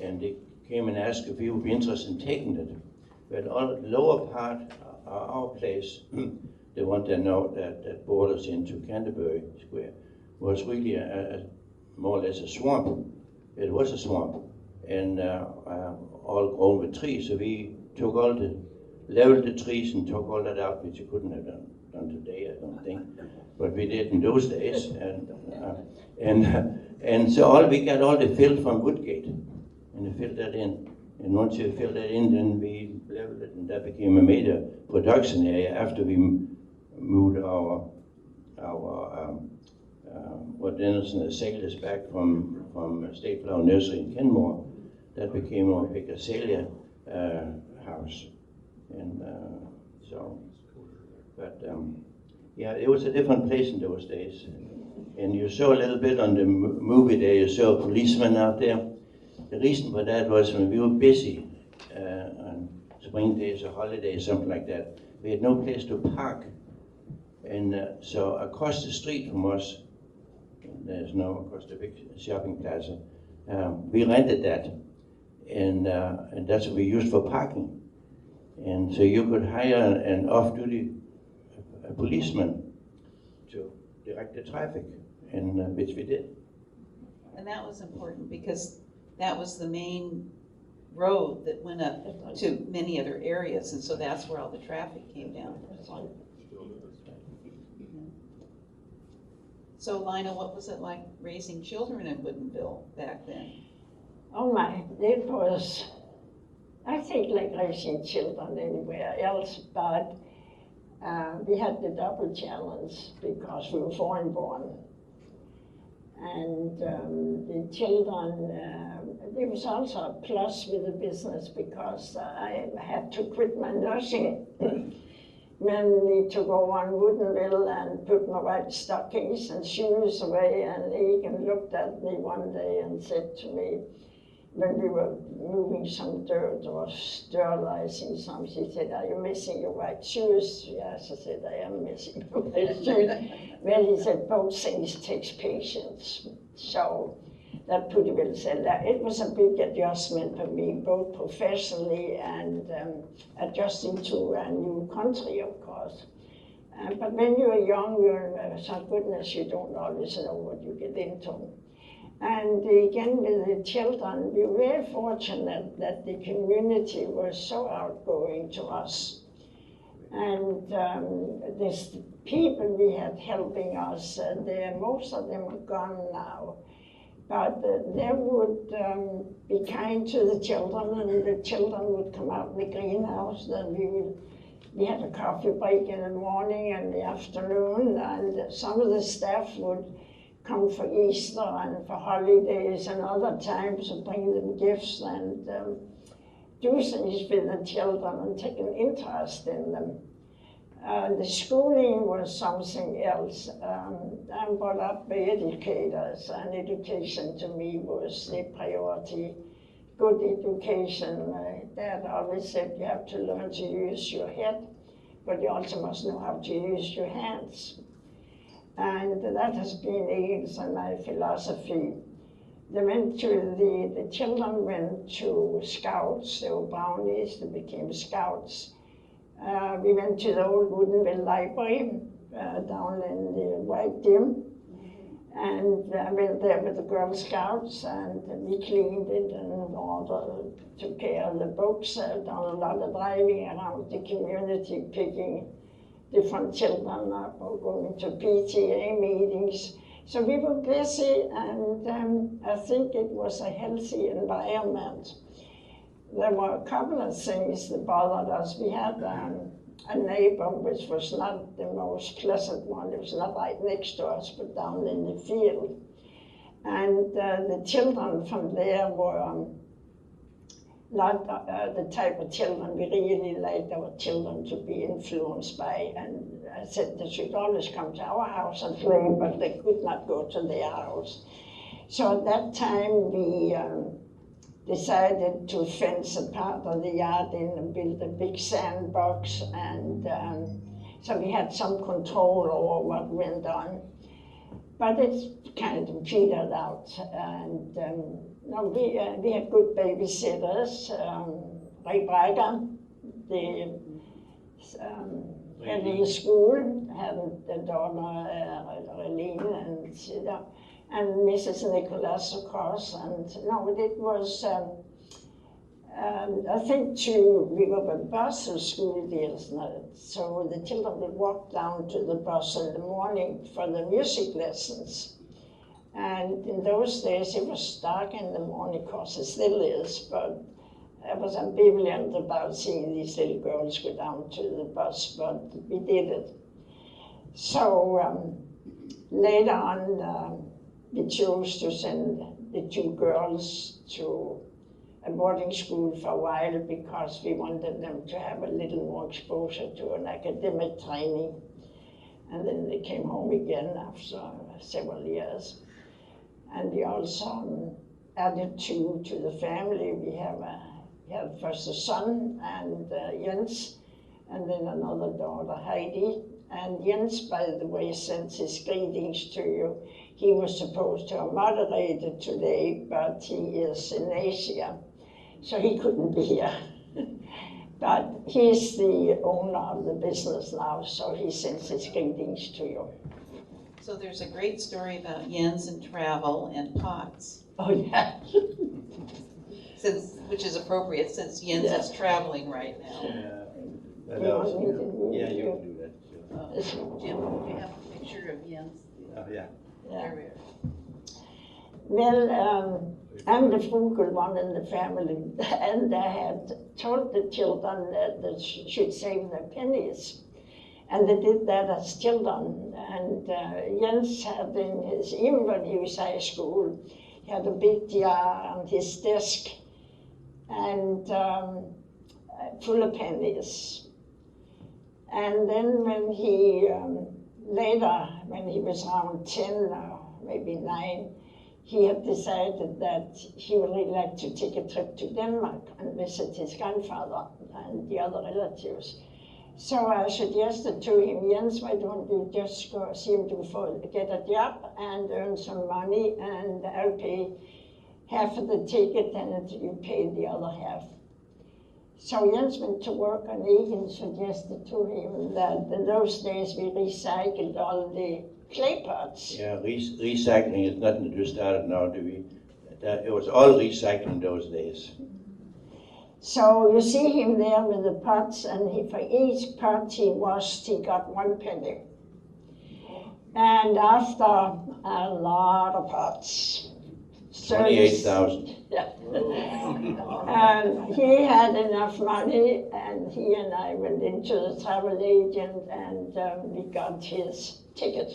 And they came and asked if we would be interested in taking it. But on the lower part of our place, the one that now that borders into Canterbury Square, was really more or less a swamp. It was a swamp, and all grown with trees. So we took leveled the trees and took all that out, which you couldn't have done today, I don't think. But we did in those days, and so we got all the fill from Woodgate, and we filled that in. And once you fill that in, then we leveled it, and that became a major production area after we moved our what Denison has sailed us back from State Flower Nursery in Kenmore. That became our big azalea house, and yeah, it was a different place in those days. And you saw a little bit on the movie there. You saw a policeman out there. The reason for that was when we were busy on spring days or holidays, something like that. We had no place to park, and so across the street from us, there's now, of course, the big shopping plaza. We rented that, and that's what we used for parking. And so you could hire an off-duty policeman to direct the traffic, and which we did. And that was important because that was the main road that went up to many other areas, and so that's where all the traffic came down. So Lina, what was it like raising children in Woodinville back then? Oh my, it was I think like raising children anywhere else, but we had the double challenge because we were foreign born. And the children, there was also a plus with the business because I had to quit my nursing mainly to go on Woodinville and put my white stockings and shoes away. And Egan looked at me one day and said to me, when we were moving some dirt or sterilizing some, she said, "Are you missing your white shoes?" Yes, I said, "I am missing my white shoes." Well, he said, "Both things takes patience." So that pretty well said that. It was a big adjustment for me, both professionally and adjusting to a new country, of course. But when you're young, thank goodness you don't always know what you get into. And again, with the children, we were very fortunate that the community was so outgoing to us. And these people we had helping us, most of them are gone now. But they would be kind to the children, and the children would come out in the greenhouse. Then we had a coffee break in the morning and the afternoon, and some of the staff would come for Easter and for holidays and other times and bring them gifts and do things with the children and take an interest in them. The schooling was something else. I'm brought up by educators, and education to me was the priority. Good education. Dad always said you have to learn to use your head, but you also must know how to use your hands. And that has been Egan's and my philosophy. They went to the children went to scouts. They were brownies, they became scouts. We went to the old Woodinville library down in the White Gym. And I went there with the Girl Scouts, and we cleaned it and took care of the books, done a lot of driving around the community, picking different children up or going to PTA meetings. So we were busy, and I think it was a healthy environment. There were a couple of things that bothered us. We had a neighbor which was not the most pleasant one. It was not right next to us, but down in the field. And the children from there were not the type of children we really liked our children to be influenced by. And I said they should always come to our house and play, but they could not go to their house. So at that time we decided to fence a part of the yard in and build a big sandbox, and so we had some control over what went on. But it kind of petered out, and no, we had good babysitters. Ray Braga, the head of the school, had the daughter Relene, and Mrs. Nicholas, of course. And no, it was, I think we were with bus to school deals, so the children would walk down to the bus in the morning for the music lessons. And in those days, it was dark in the morning, of course it still is, but I was ambivalent about seeing these little girls go down to the bus, but we did it. So later on, we chose to send the two girls to a boarding school for a while because we wanted them to have a little more exposure to an academic training. And then they came home again after several years. And we also added two to the family. We had first a son, and Jens, and then another daughter, Heidi. And Jens, by the way, sends his greetings to you. He was supposed to have moderated today, but he is in Asia, so he couldn't be here. But he's the owner of the business now, so he sends his greetings to you. So there's a great story about Jens and travel and pots. Oh, yeah. Which is appropriate since Jens is traveling right now. Yeah, you can do that. Sure. Jim, do you have a picture of Jens? Yeah. There we are. Well, I'm the frugal one in the family, and I had told the children that they should save their pennies. And they did that as children. And Jens had in his, even when he was high school, he had a big jar on his desk and full of pennies. And then when he, later, when he was around 10 or maybe 9, he had decided that he would really like to take a trip to Denmark and visit his grandfather and the other relatives. So I suggested to him, Jens, why don't you just go see him get a job and earn some money, and I'll pay half of the ticket and you pay the other half. So Jens went to work, and Egan suggested to him that in those days we recycled all the clay pots. Yeah, recycling is nothing that we started now, do we? It was all recycling those days. So you see him there with the pots, and for each pot he washed, he got 1 penny. And after a lot of pots, 28,000. Yeah. And he had enough money, and he and I went into the travel agent, and we got his ticket.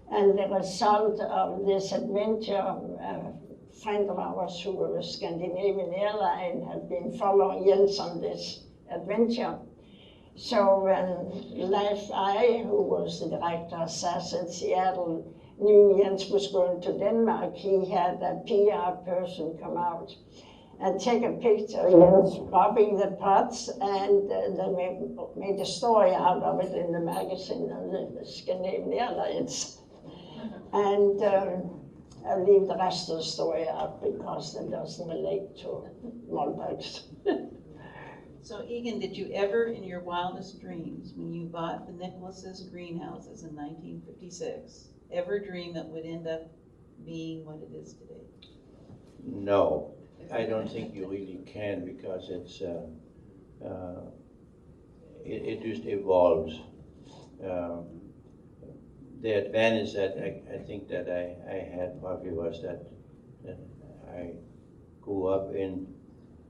And the result of this adventure, a friend of ours who was Scandinavian Airline had been following Jens on this adventure. So when Leif I, who was the director of SAS in Seattle, knew Jens was going to Denmark, he had a PR person come out and take a picture of Jens rubbing the pots, and they made a story out of it in the magazine on the Scandinavian Airlines. And I'll leave the rest of the story out because it doesn't relate to Molbak's. So Egan, did you ever in your wildest dreams, when you bought the Nicholas's greenhouses in 1956, ever dream it would end up being what it is today? No, I don't think you really can, because it's it just evolves. The advantage that I think that I had probably was that I grew up in,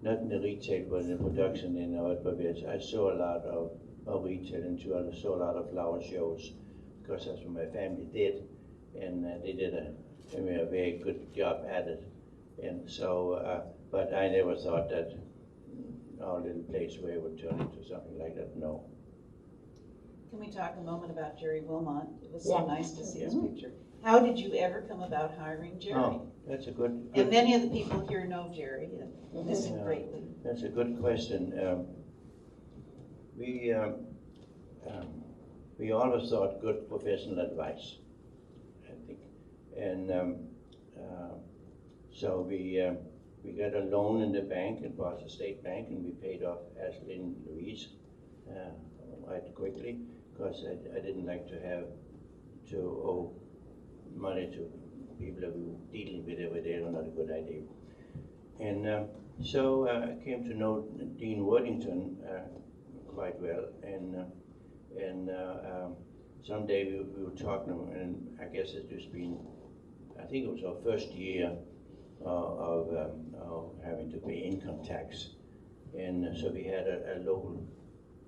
not in the retail, but in the production in but I saw a lot of retail, and I saw a lot of flower shows, because that's what my family did, and they did a very good job at it. And so, but I never thought that our little place where it would turn into something like that, no. Can we talk a moment about Jerry Wilmot? It was so nice to see his picture. How did you ever come about hiring Jerry? Oh, that's a good. And many of the people here know Jerry and miss him greatly. That's a good question. We always thought good professional advice, I think, and so we got a loan in the bank, in Boston State Bank, and we paid off Ashley and Louise right quickly, because I didn't like to have to owe money to people that we were dealing with every day. It was not a good idea. And so I came to know Dean Worthington quite well, and someday we were talking, and I guess it's just been, I think it was our first year of having to pay income tax, and so we had a local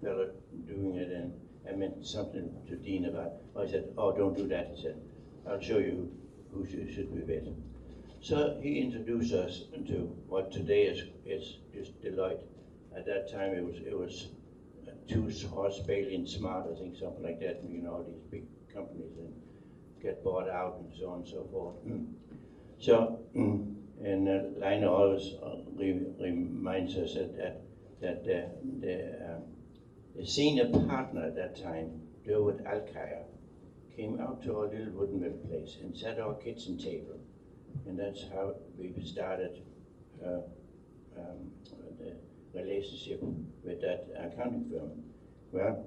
fellow doing it, and I mentioned something to Dean about. I said, "Oh, don't do that." He said, "I'll show you who should be with." So he introduced us to what today is Deloitte. At that time, it was 2 Horse Bailey and Smart, I think, something like that. You know, these big companies and get bought out and so on and so forth. So, and Lina always reminds us that the senior partner at that time, Derwood Alkire, came out to our little Woodinville place and set our kitchen table. And that's how we started the relationship with that accounting firm. Well,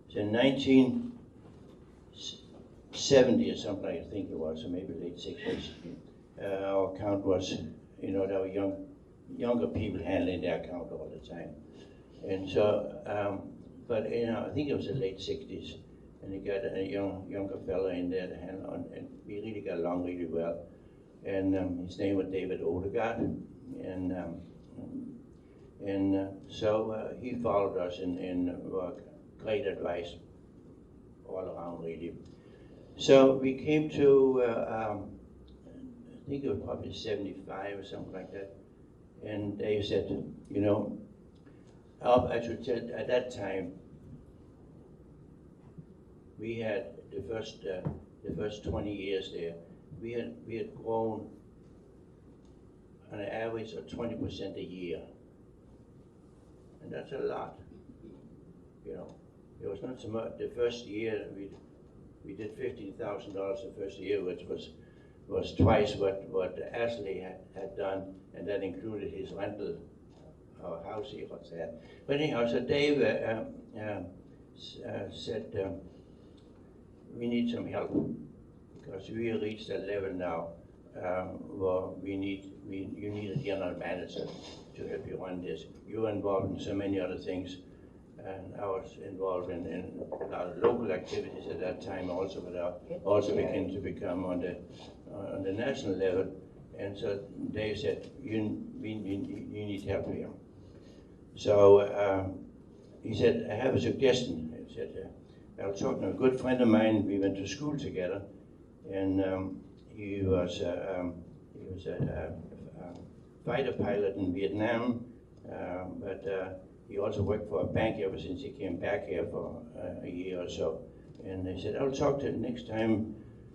so in 1970 or something, I think it was, or maybe late 60s, our account was, you know, there were younger people handling the account all the time. And so, but you know, I think it was the late 60s, and he got a younger fella in there to handle on, and we really got along really well. and his name was David Odegaard, and so he followed us in great advice all around, really. So we came to, I think it was probably 75 or something like that, and they said, you know, I should tell, at that time, we had the first 20 years there, we had grown on an average of 20% a year, and that's a lot. You know, it was not so much. The first year we did $15,000 the first year, which was twice what Ashley had done, and that included his rental house he was at. But anyhow, so Dave said we need some help because we reached a level now where you need a general manager to help you run this. You were involved in so many other things, and I was involved in a lot of local activities at that time also, but I also began to become on the national level. And so Dave said, you need help here. So he said, I have a suggestion. He said, I was talking to a good friend of mine. We went to school together, and he was a fighter pilot in Vietnam, but he also worked for a bank ever since he came back here for a year or so. And they said, I'll talk to him next time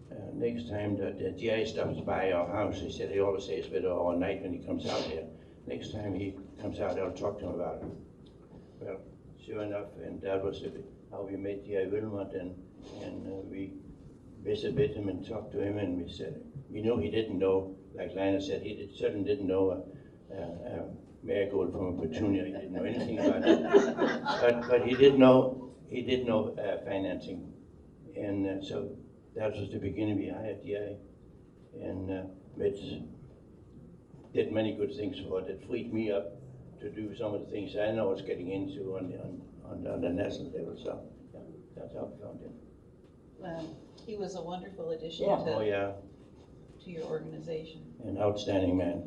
that the GI stops by our house. He said he always stays with her all night when he comes out here. Next time he comes out, I'll talk to him about it. Well, sure enough, and that was how we met GI Wilmot, and we visited with him and talked to him, and we said, we knew he didn't know, like Lina said, he certainly didn't know marigold from a petunia. He didn't know anything about it, but he did know financing, and so that was the beginning. We hired GI, and which did many good things for it. It freed me up to do some of the things I know I was getting into on the national level. So yeah, that's how we found him. Well, he was a wonderful addition to your organization. An outstanding man.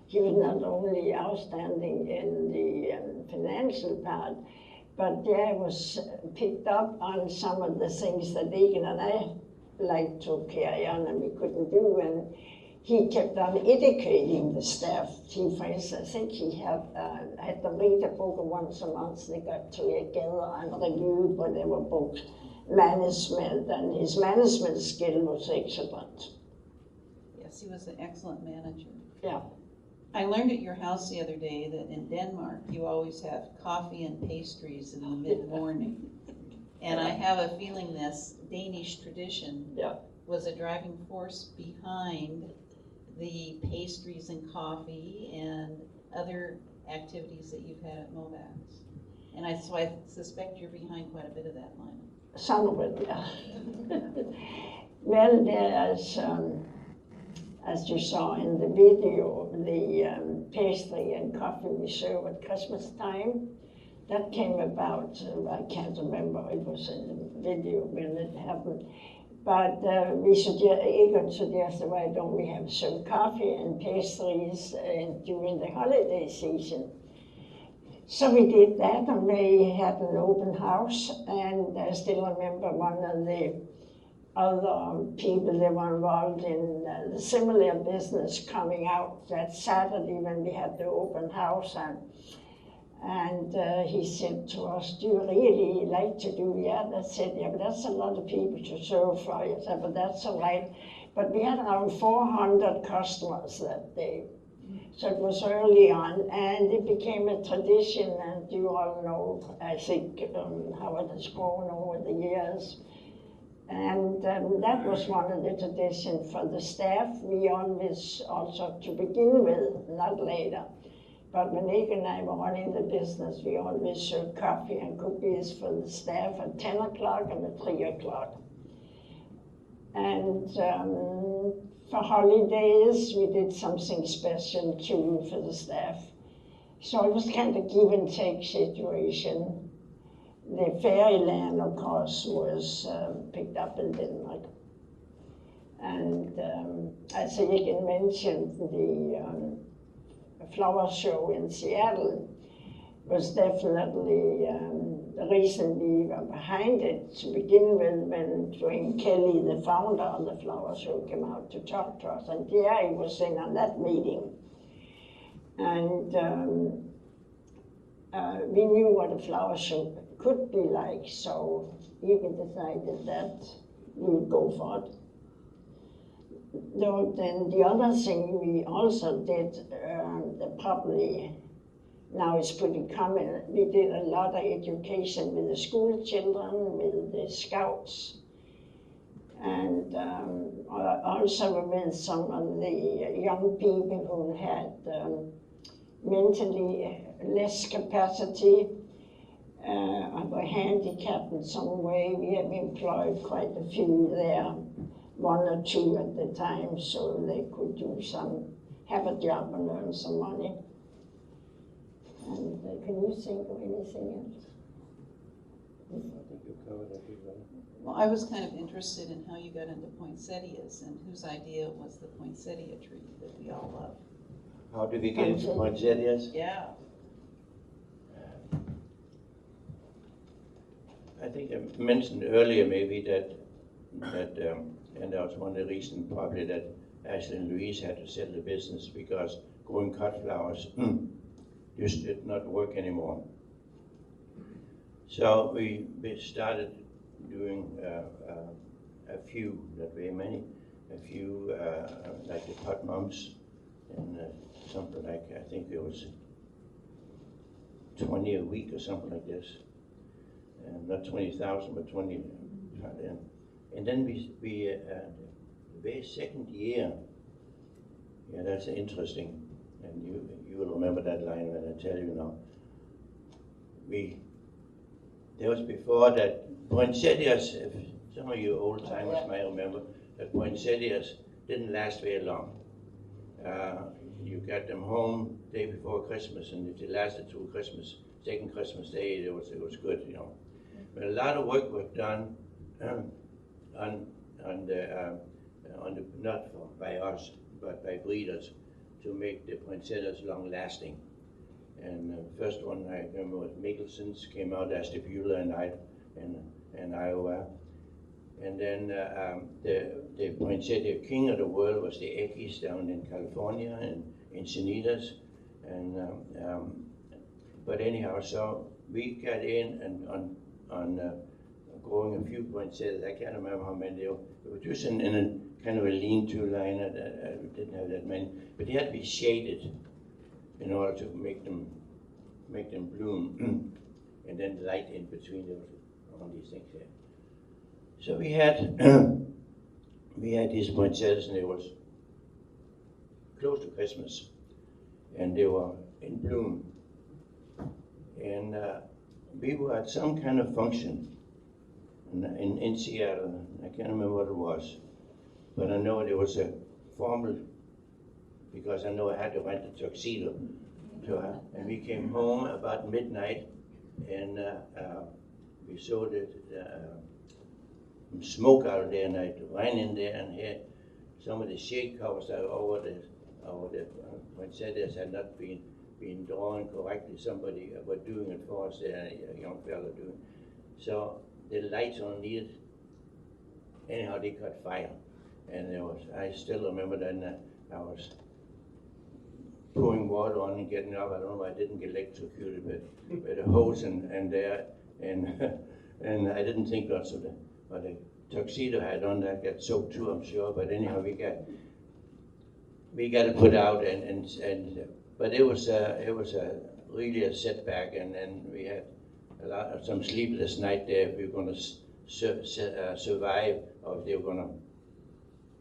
He was not only outstanding in the financial part, but I was picked up on some of the things that Egan and I liked to carry on and we couldn't do, and he kept on educating the staff. For instance, I think he had them read a book once a month. They got together and reviewed whatever books, management, and his management skill was excellent. Yes, he was an excellent manager. Yeah. I learned at your house the other day that in Denmark you always have coffee and pastries in the mid-morning. And I have a feeling this Danish tradition was a driving force behind the pastries and coffee and other activities that you've had at Molbak's. And so I suspect you're behind quite a bit of that, Lina. Some of it, yeah. Well, there's, as you saw in the video, the pastry and coffee we serve at Christmas time, that came about, I can't remember, it was in the video when it happened. But Egon suggested, why don't we have some coffee and pastries during the holiday season? So we did that, and they had an open house, and I still remember one of the other people that were involved in the similar business coming out that Saturday when we had the open house, and he said to us, do you really like to do that? I said, yeah, but that's a lot of people to serve for. I said, but that's all right. But we had around 400 customers that day. So it was early on, and it became a tradition, and you all know, I think, how it has grown over the years. And that was one of the traditions for the staff. We always, also to begin with, not later, but when Egan and I were running the business, we always served coffee and cookies for the staff at 10 o'clock and at 3 o'clock. And for holidays, we did something special too for the staff. So it was kind of give and take situation. The Fairyland, of course, was picked up in Denmark. And as Egan mentioned, the flower show in Seattle was definitely the reason we were behind it to begin with, when Dwayne Kelly, the founder of the flower show, came out to talk to us. And Jerry was in on that meeting. And we knew what a flower show could be like, so Egan decided that we would go for it. Though then the other thing we also did, that probably now is pretty common, we did a lot of education with the school children, with the scouts, and also with some of the young people who had mentally less capacity, were handicapped in some way. We have employed quite a few there, 1 or 2 at the time, so they could have a job and earn some money. And can you think of anything else? I think you covered everything. Well, I was kind of interested in how you got into poinsettias and whose idea was the poinsettia tree that we all love. How did we get into poinsettias? Yeah. I think I mentioned earlier maybe that and that was one of the reasons probably that Ashley and Louise had to sell the business, because growing cut flowers just did not work anymore. So we started doing a few, not very many, a few like the pot mums, and something like, I think it was 20 a week or something like this. Not 20,000, but 20. And then we the very second year, yeah, that's interesting, and you will remember that line when I tell you now. There was before that poinsettias, if some of you old timers might remember, that poinsettias didn't last very long. You got them home day before Christmas, and if they lasted through Christmas, second Christmas Day, it was good, you know. But a lot of work was done on the not by us, but by breeders, to make the poinsettias long lasting. And the first one I remember was Mickelson's, came out as the Beulah in Iowa. And then the poinsettia king of the world was the Ekis down in California and Encinitas. And but anyhow, so we got in and on growing a few poinsettias. I can't remember how many. They were just in a kind of a lean-to line. I didn't have that many, but they had to be shaded in order to make them bloom, and then light in between. There was all these things there. So we had these poinsettias, and it was close to Christmas, and they were in bloom. And we were at some kind of function in Seattle. I can't remember what it was, but I know there was a formal, because I know I had to rent a tuxedo to her. And we came home about midnight, and we saw the smoke out there, and I ran in there and had some of the shade covers that over the poinsettias had not been drawn correctly. Somebody was doing it for us there, a young fellow doing. So the lights on these, anyhow, they caught fire. And I still remember that I was pouring water on and getting up. I don't know why I didn't get electrocuted with a hose and there, and I didn't think lots of but the tuxedo I had on that got soaked too, I'm sure. But anyhow, we got it put out, but it was really a setback, and we had some sleepless night there. If we were going to survive, or if they were going to,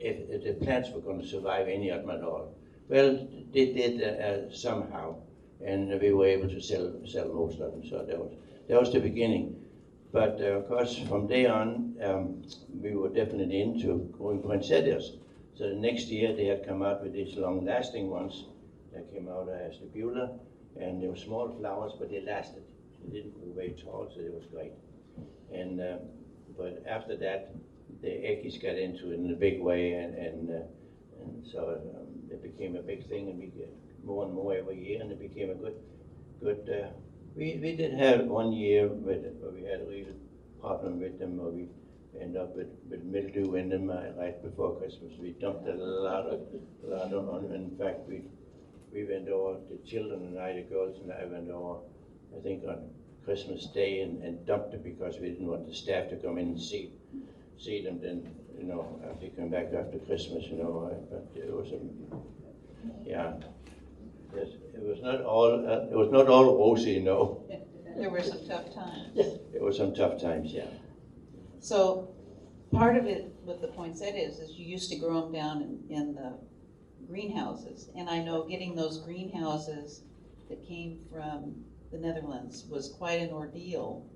if the plants were going to survive any of them at all. Well, they did somehow, and we were able to sell most of them. So that was the beginning. But of course, from there on, we were definitely into growing poinsettias. So the next year, they had come out with these long-lasting ones that came out as the Beulah, and they were small flowers, but they lasted. They didn't grow very tall, so it was great. And but after that, Aggies got into it in a big way, and so it became a big thing, and we get more and more every year, and it became a good. We did have 1 year where we had a real problem with them, where we end up with mildew in them right before Christmas. We dumped a lot on. In fact, we went over, the children and I, the girls and I went over, I think on Christmas Day and dumped it because we didn't want the staff to come in and see them then, you know, after they come back after Christmas, you know. But it was yeah. Yes, it was not all rosy, you know. There were some tough times. There were some tough times, yeah. So part of it, what the poinsettia is you used to grow them down in the greenhouses. And I know getting those greenhouses that came from the Netherlands was quite an ordeal,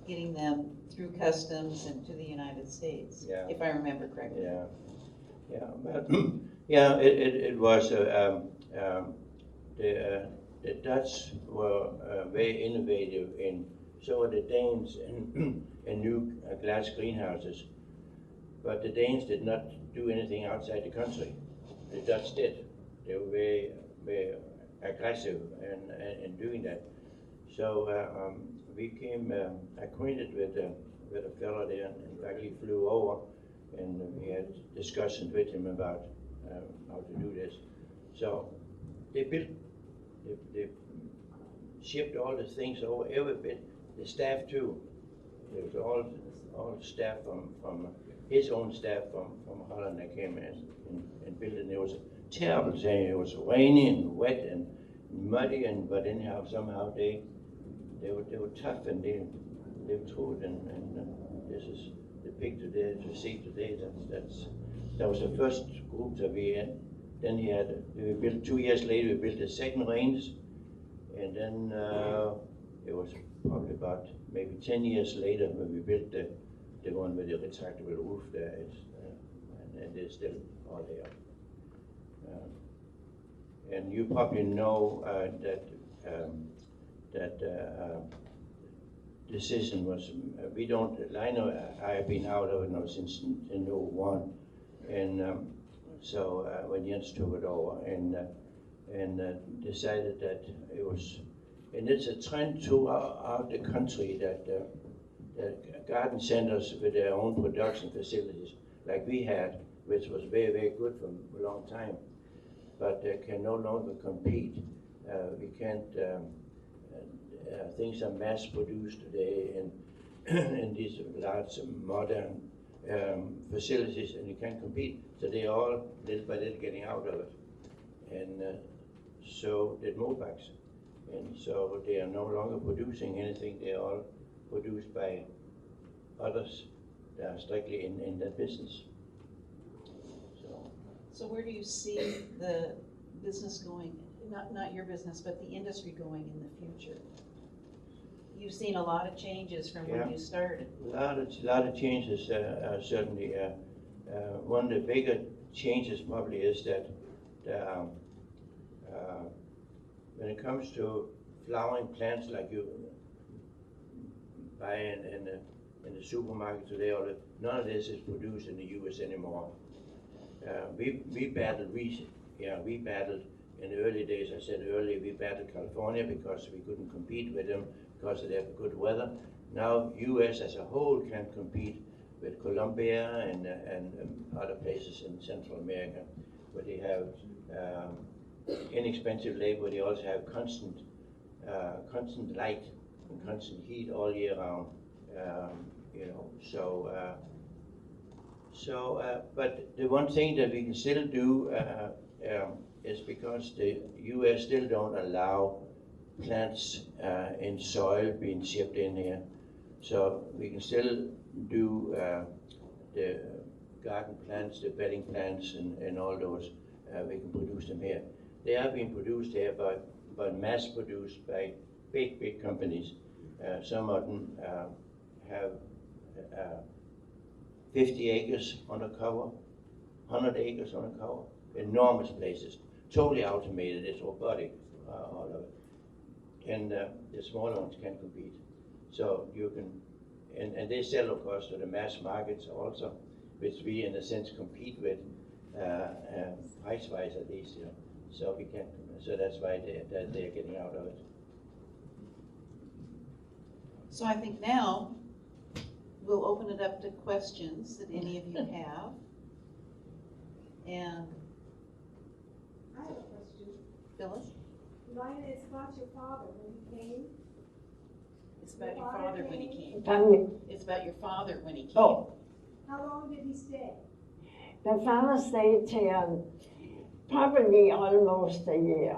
getting them through customs and to the United States, Yeah. if I remember correctly. Yeah, but yeah, it was. The Dutch were very innovative, and so were the Danes in new glass greenhouses. But the Danes did not do anything outside the country. The Dutch did. They were very aggressive in doing that. So we became acquainted with a fellow there. In fact, he flew over, and we had discussions with him about how to do this. So they shipped all the things over, every bit, the staff too. There was all staff from his own staff from Holland that came in and built it. And it was a terrible thing. It was rainy and wet and muddy, but anyhow, somehow they were tough, and they lived through it. And this is the picture there to see today. That was the first group that we had. Then we built 2 years later. We built the second range, and then it was probably about maybe 10 years later when we built the one with the retractable roof there. And they're still all there. And you probably know that decision was, we don't, I have been out of it now since in 01, and so when Jens took it over, and decided that it was, and it's a trend throughout the country that garden centers with their own production facilities, like we had, which was very, very good for a long time, but can no longer compete. We can't, things are mass produced today in these large modern facilities, and you can't compete. So they are all little by little getting out of it. And so did Molbaks. And so they are no longer producing anything. They are all produced by others that are strictly in that business. So where do you see the business going, not your business, but the industry going in the future? You've seen a lot of changes from when you started. A lot of changes, certainly. One of the bigger changes probably is that when it comes to flowering plants like you buy in the supermarket today, none of this is produced in the U.S. anymore. We battled in the early days. I said earlier, we battled California because we couldn't compete with them because of their good weather. Now U.S. as a whole can compete with Colombia and other places in Central America, where they have inexpensive labor. They also have constant light and constant heat all year round. But the one thing that we can still do is because the U.S. still don't allow plants in soil being shipped in here. So we can still do the garden plants, the bedding plants, and all those. We can produce them here. They are being produced here, but mass produced by big companies. Some of them have 50 acres on a cover, 100 acres on a cover, enormous places, totally automated. It's robotic, all of it. And the smaller ones can compete. So you can, and they sell, of course, to the mass markets also. which we in a sense compete with, price-wise at least, you know. So we can, so that's why they're getting out of it. So I think now we'll open it up to questions that any of you have. And I have a question. Phyllis? Lina, it's about your father when he came. It's about your father when he came. Family. It's about your father when he came. Oh, How long did he stay? my father stayed here probably almost a year.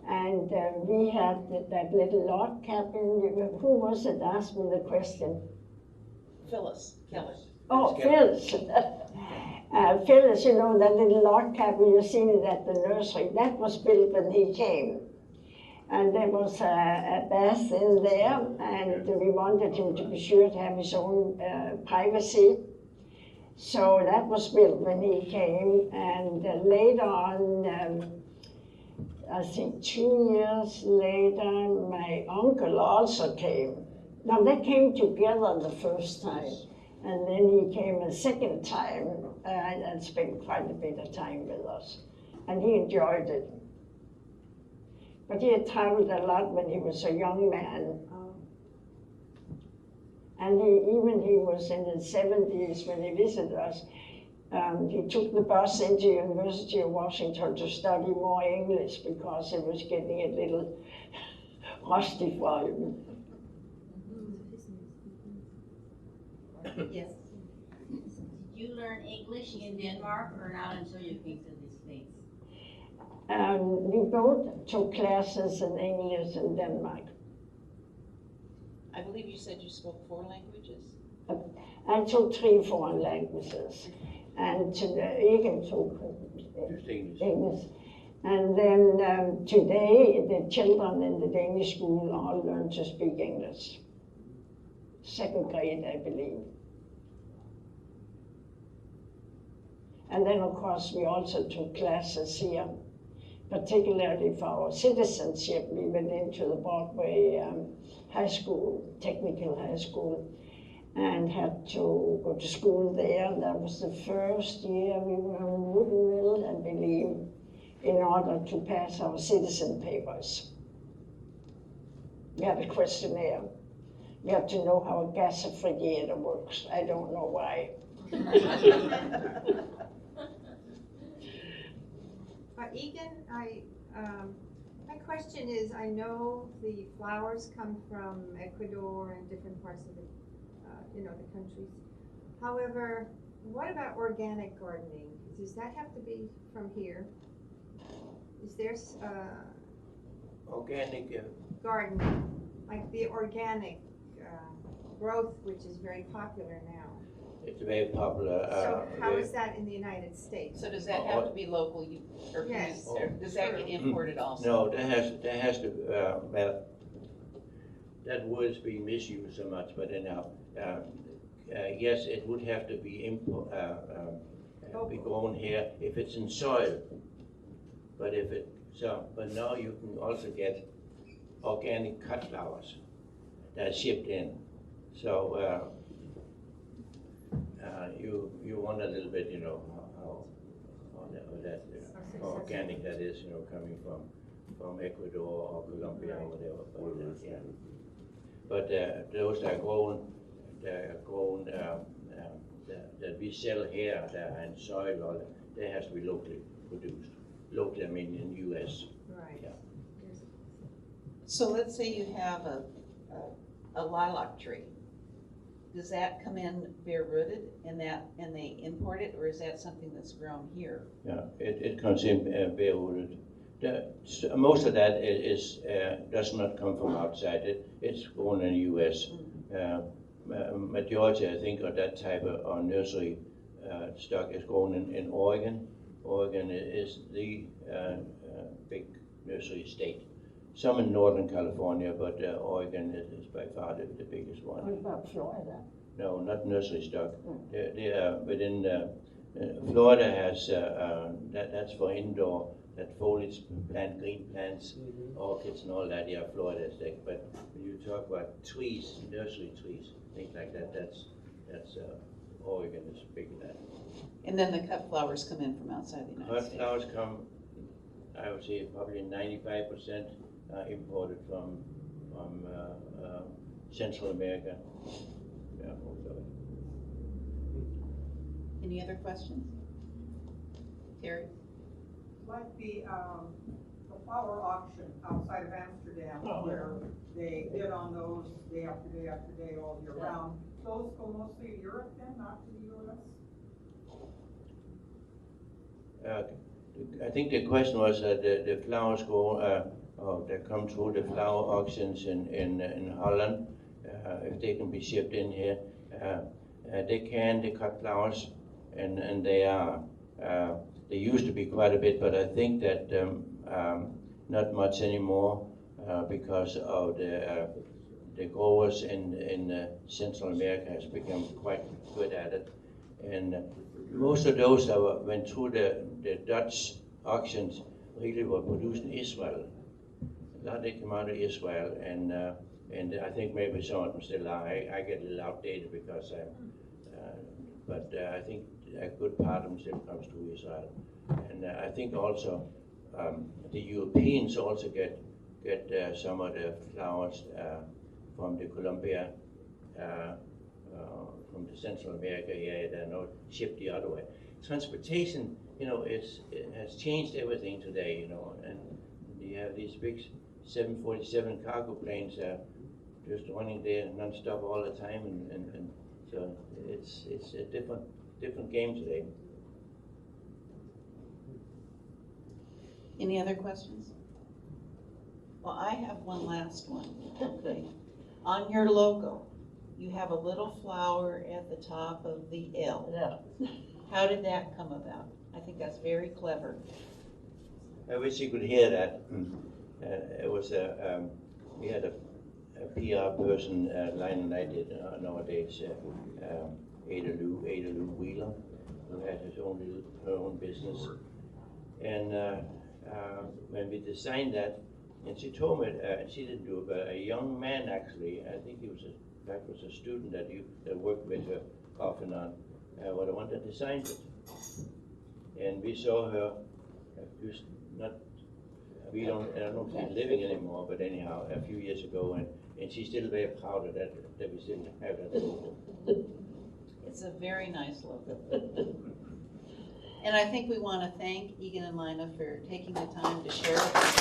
And we had that little log cabin. Who was it asked me the question? Phyllis Keller. Oh, Phyllis. Phyllis, you know, that little log cabin, you seen it at the nursery, that was built when he came. And there was a bath in there, and we wanted him to be sure to have his own privacy. So that was built when he came, and later on, I think 2 years later, my uncle also came. Now they came together the first time, and then he came a second time and spent quite a bit of time with us, and he enjoyed it. But he had traveled a lot when he was a young man. And he was in his 70s when he visited us. He took the bus into University of Washington to study more English because it was getting a little rusty for him. Yes. Did you learn English in Denmark or not until you came to the States? We both took classes in English in Denmark. I believe you said you spoke 4 languages? I took 3 foreign languages, and Egan took English. And then today, the children in the Danish school all learn to speak English. 2nd grade, I believe. And then, of course, we also took classes here, particularly for our citizenship. We went into the Broadway High School, technical high school, and had to go to school there. That was the first year we were in Woodinville, I believe, in order to pass our citizen papers. We had a questionnaire. We had to know how a gas refrigerator works. I don't know why. Egan, my question is, I know the flowers come from Ecuador and different parts of the, the countries. However, what about organic gardening? Does that have to be from here? Is there Organic gardening, like the organic growth, which is very popular now? It's very popular. So how is that in the United States? So does that have to be local, or Yes. or does that get imported also? No, there has to, well, that word's being misused so much, but anyhow, yes, it would have to be be grown here if it's in soil. But but now you can also get organic cut flowers that are shipped in. So you wonder a little bit, how organic that is, coming from Ecuador or Colombia or whatever. But those that are grown that we sell here, that are in soil, or they has to be locally produced. Locally, I mean in the U.S. Right. Yeah. So let's say you have a lilac tree. Does that come in bare rooted and they import it, or is that something that's grown here? Yeah, it comes in bare rooted. Most of that does not come from outside. It's grown in the U.S. Majority, I think, of that type of nursery stock is grown in Oregon. Oregon is the big nursery state. Some in Northern California, but Oregon is by far the biggest one. What about Florida? No, not nursery stock. Within Florida has that's for indoor. That foliage plant, green plants, orchids, and all that. Yeah, Florida is big. But when you talk about trees, nursery trees, things like that, that's Oregon is big in that. And then the cut flowers come in from outside the United Cut States. flowers come, I would say probably 95% imported from Central America. Yeah, most of it. Any other questions? Terry? Like the flower auction outside of Amsterdam, where they bid on those day after day after day all year round. Those go mostly to Europe then, not to the U.S.? I think the question was that the flowers go, they come through the flower auctions in Holland, if they can be shipped in here. They cut flowers, and they are. They used to be quite a bit, but I think that not much anymore because of the growers in Central America has become quite good at it. And most of those that went through the Dutch auctions really were produced in Israel. A lot they come out of Israel, and I think maybe some of them still are. I get a little outdated because but I think a good part of them still comes to Israel. And I think also the Europeans also get some of the flowers from the Colombia, from the Central America area. They're not shipped the other way. Transportation, it has changed everything today, and you have these big 747 cargo planes just running there non-stop all the time, and so it's a different game today. Any other questions? Well, I have one last one. Okay. On your logo, you have a little flower at the top of the L. Yeah. How did that come about? I think that's very clever. I wish you could hear that. It was we had a PR person, Line and I did nowadays, Ada Lou Wheeler, who had her own business. And when we designed that, and she told me, she didn't do it, but a young man actually, I think he was a student that worked with her off and on, was the one that designed it. And we saw her, just not, I don't know if she's living anymore, but anyhow, a few years ago, and she's still very proud of that we still have that logo. It's a very nice logo. And I think we want to thank Egan and Lina for taking the time to share with us.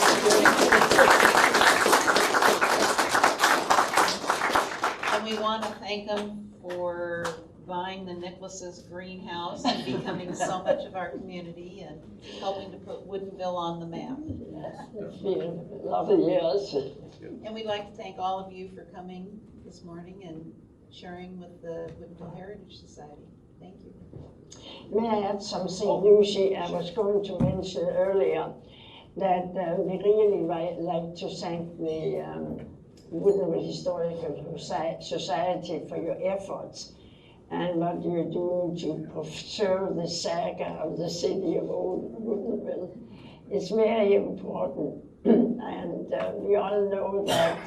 And we want to thank them for buying the Nicholas's greenhouse and becoming so much of our community and helping to put Woodinville on the map. It's been a lot of years. And we'd like to thank all of you for coming this morning and sharing with the Woodinville Heritage Society. Thank you. May I add something, Lucy? I was going to mention earlier that we really like to thank the Woodinville Historical Society for your efforts and what you're doing to preserve the saga of the city of Old Woodinville. It's very important, and we all know that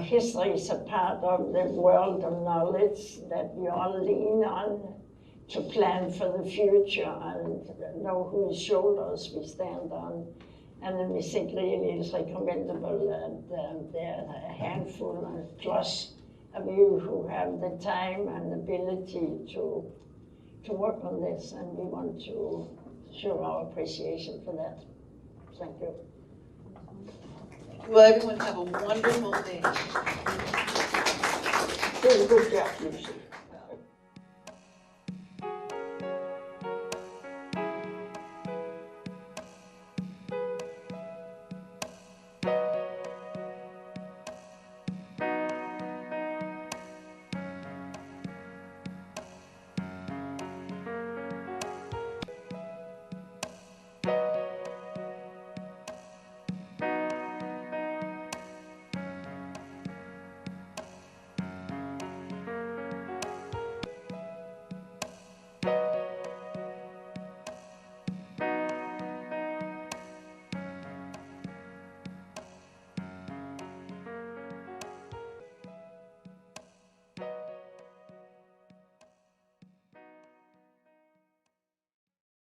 history is a part of the world of knowledge that we all lean on to plan for the future and know whose shoulders we stand on. And then we think really it's commendable that there are a handful and plus of you who have the time and ability to work on this, and we want to show our appreciation for that. Thank you. Well, everyone have a wonderful day. Did a good job, Lucy.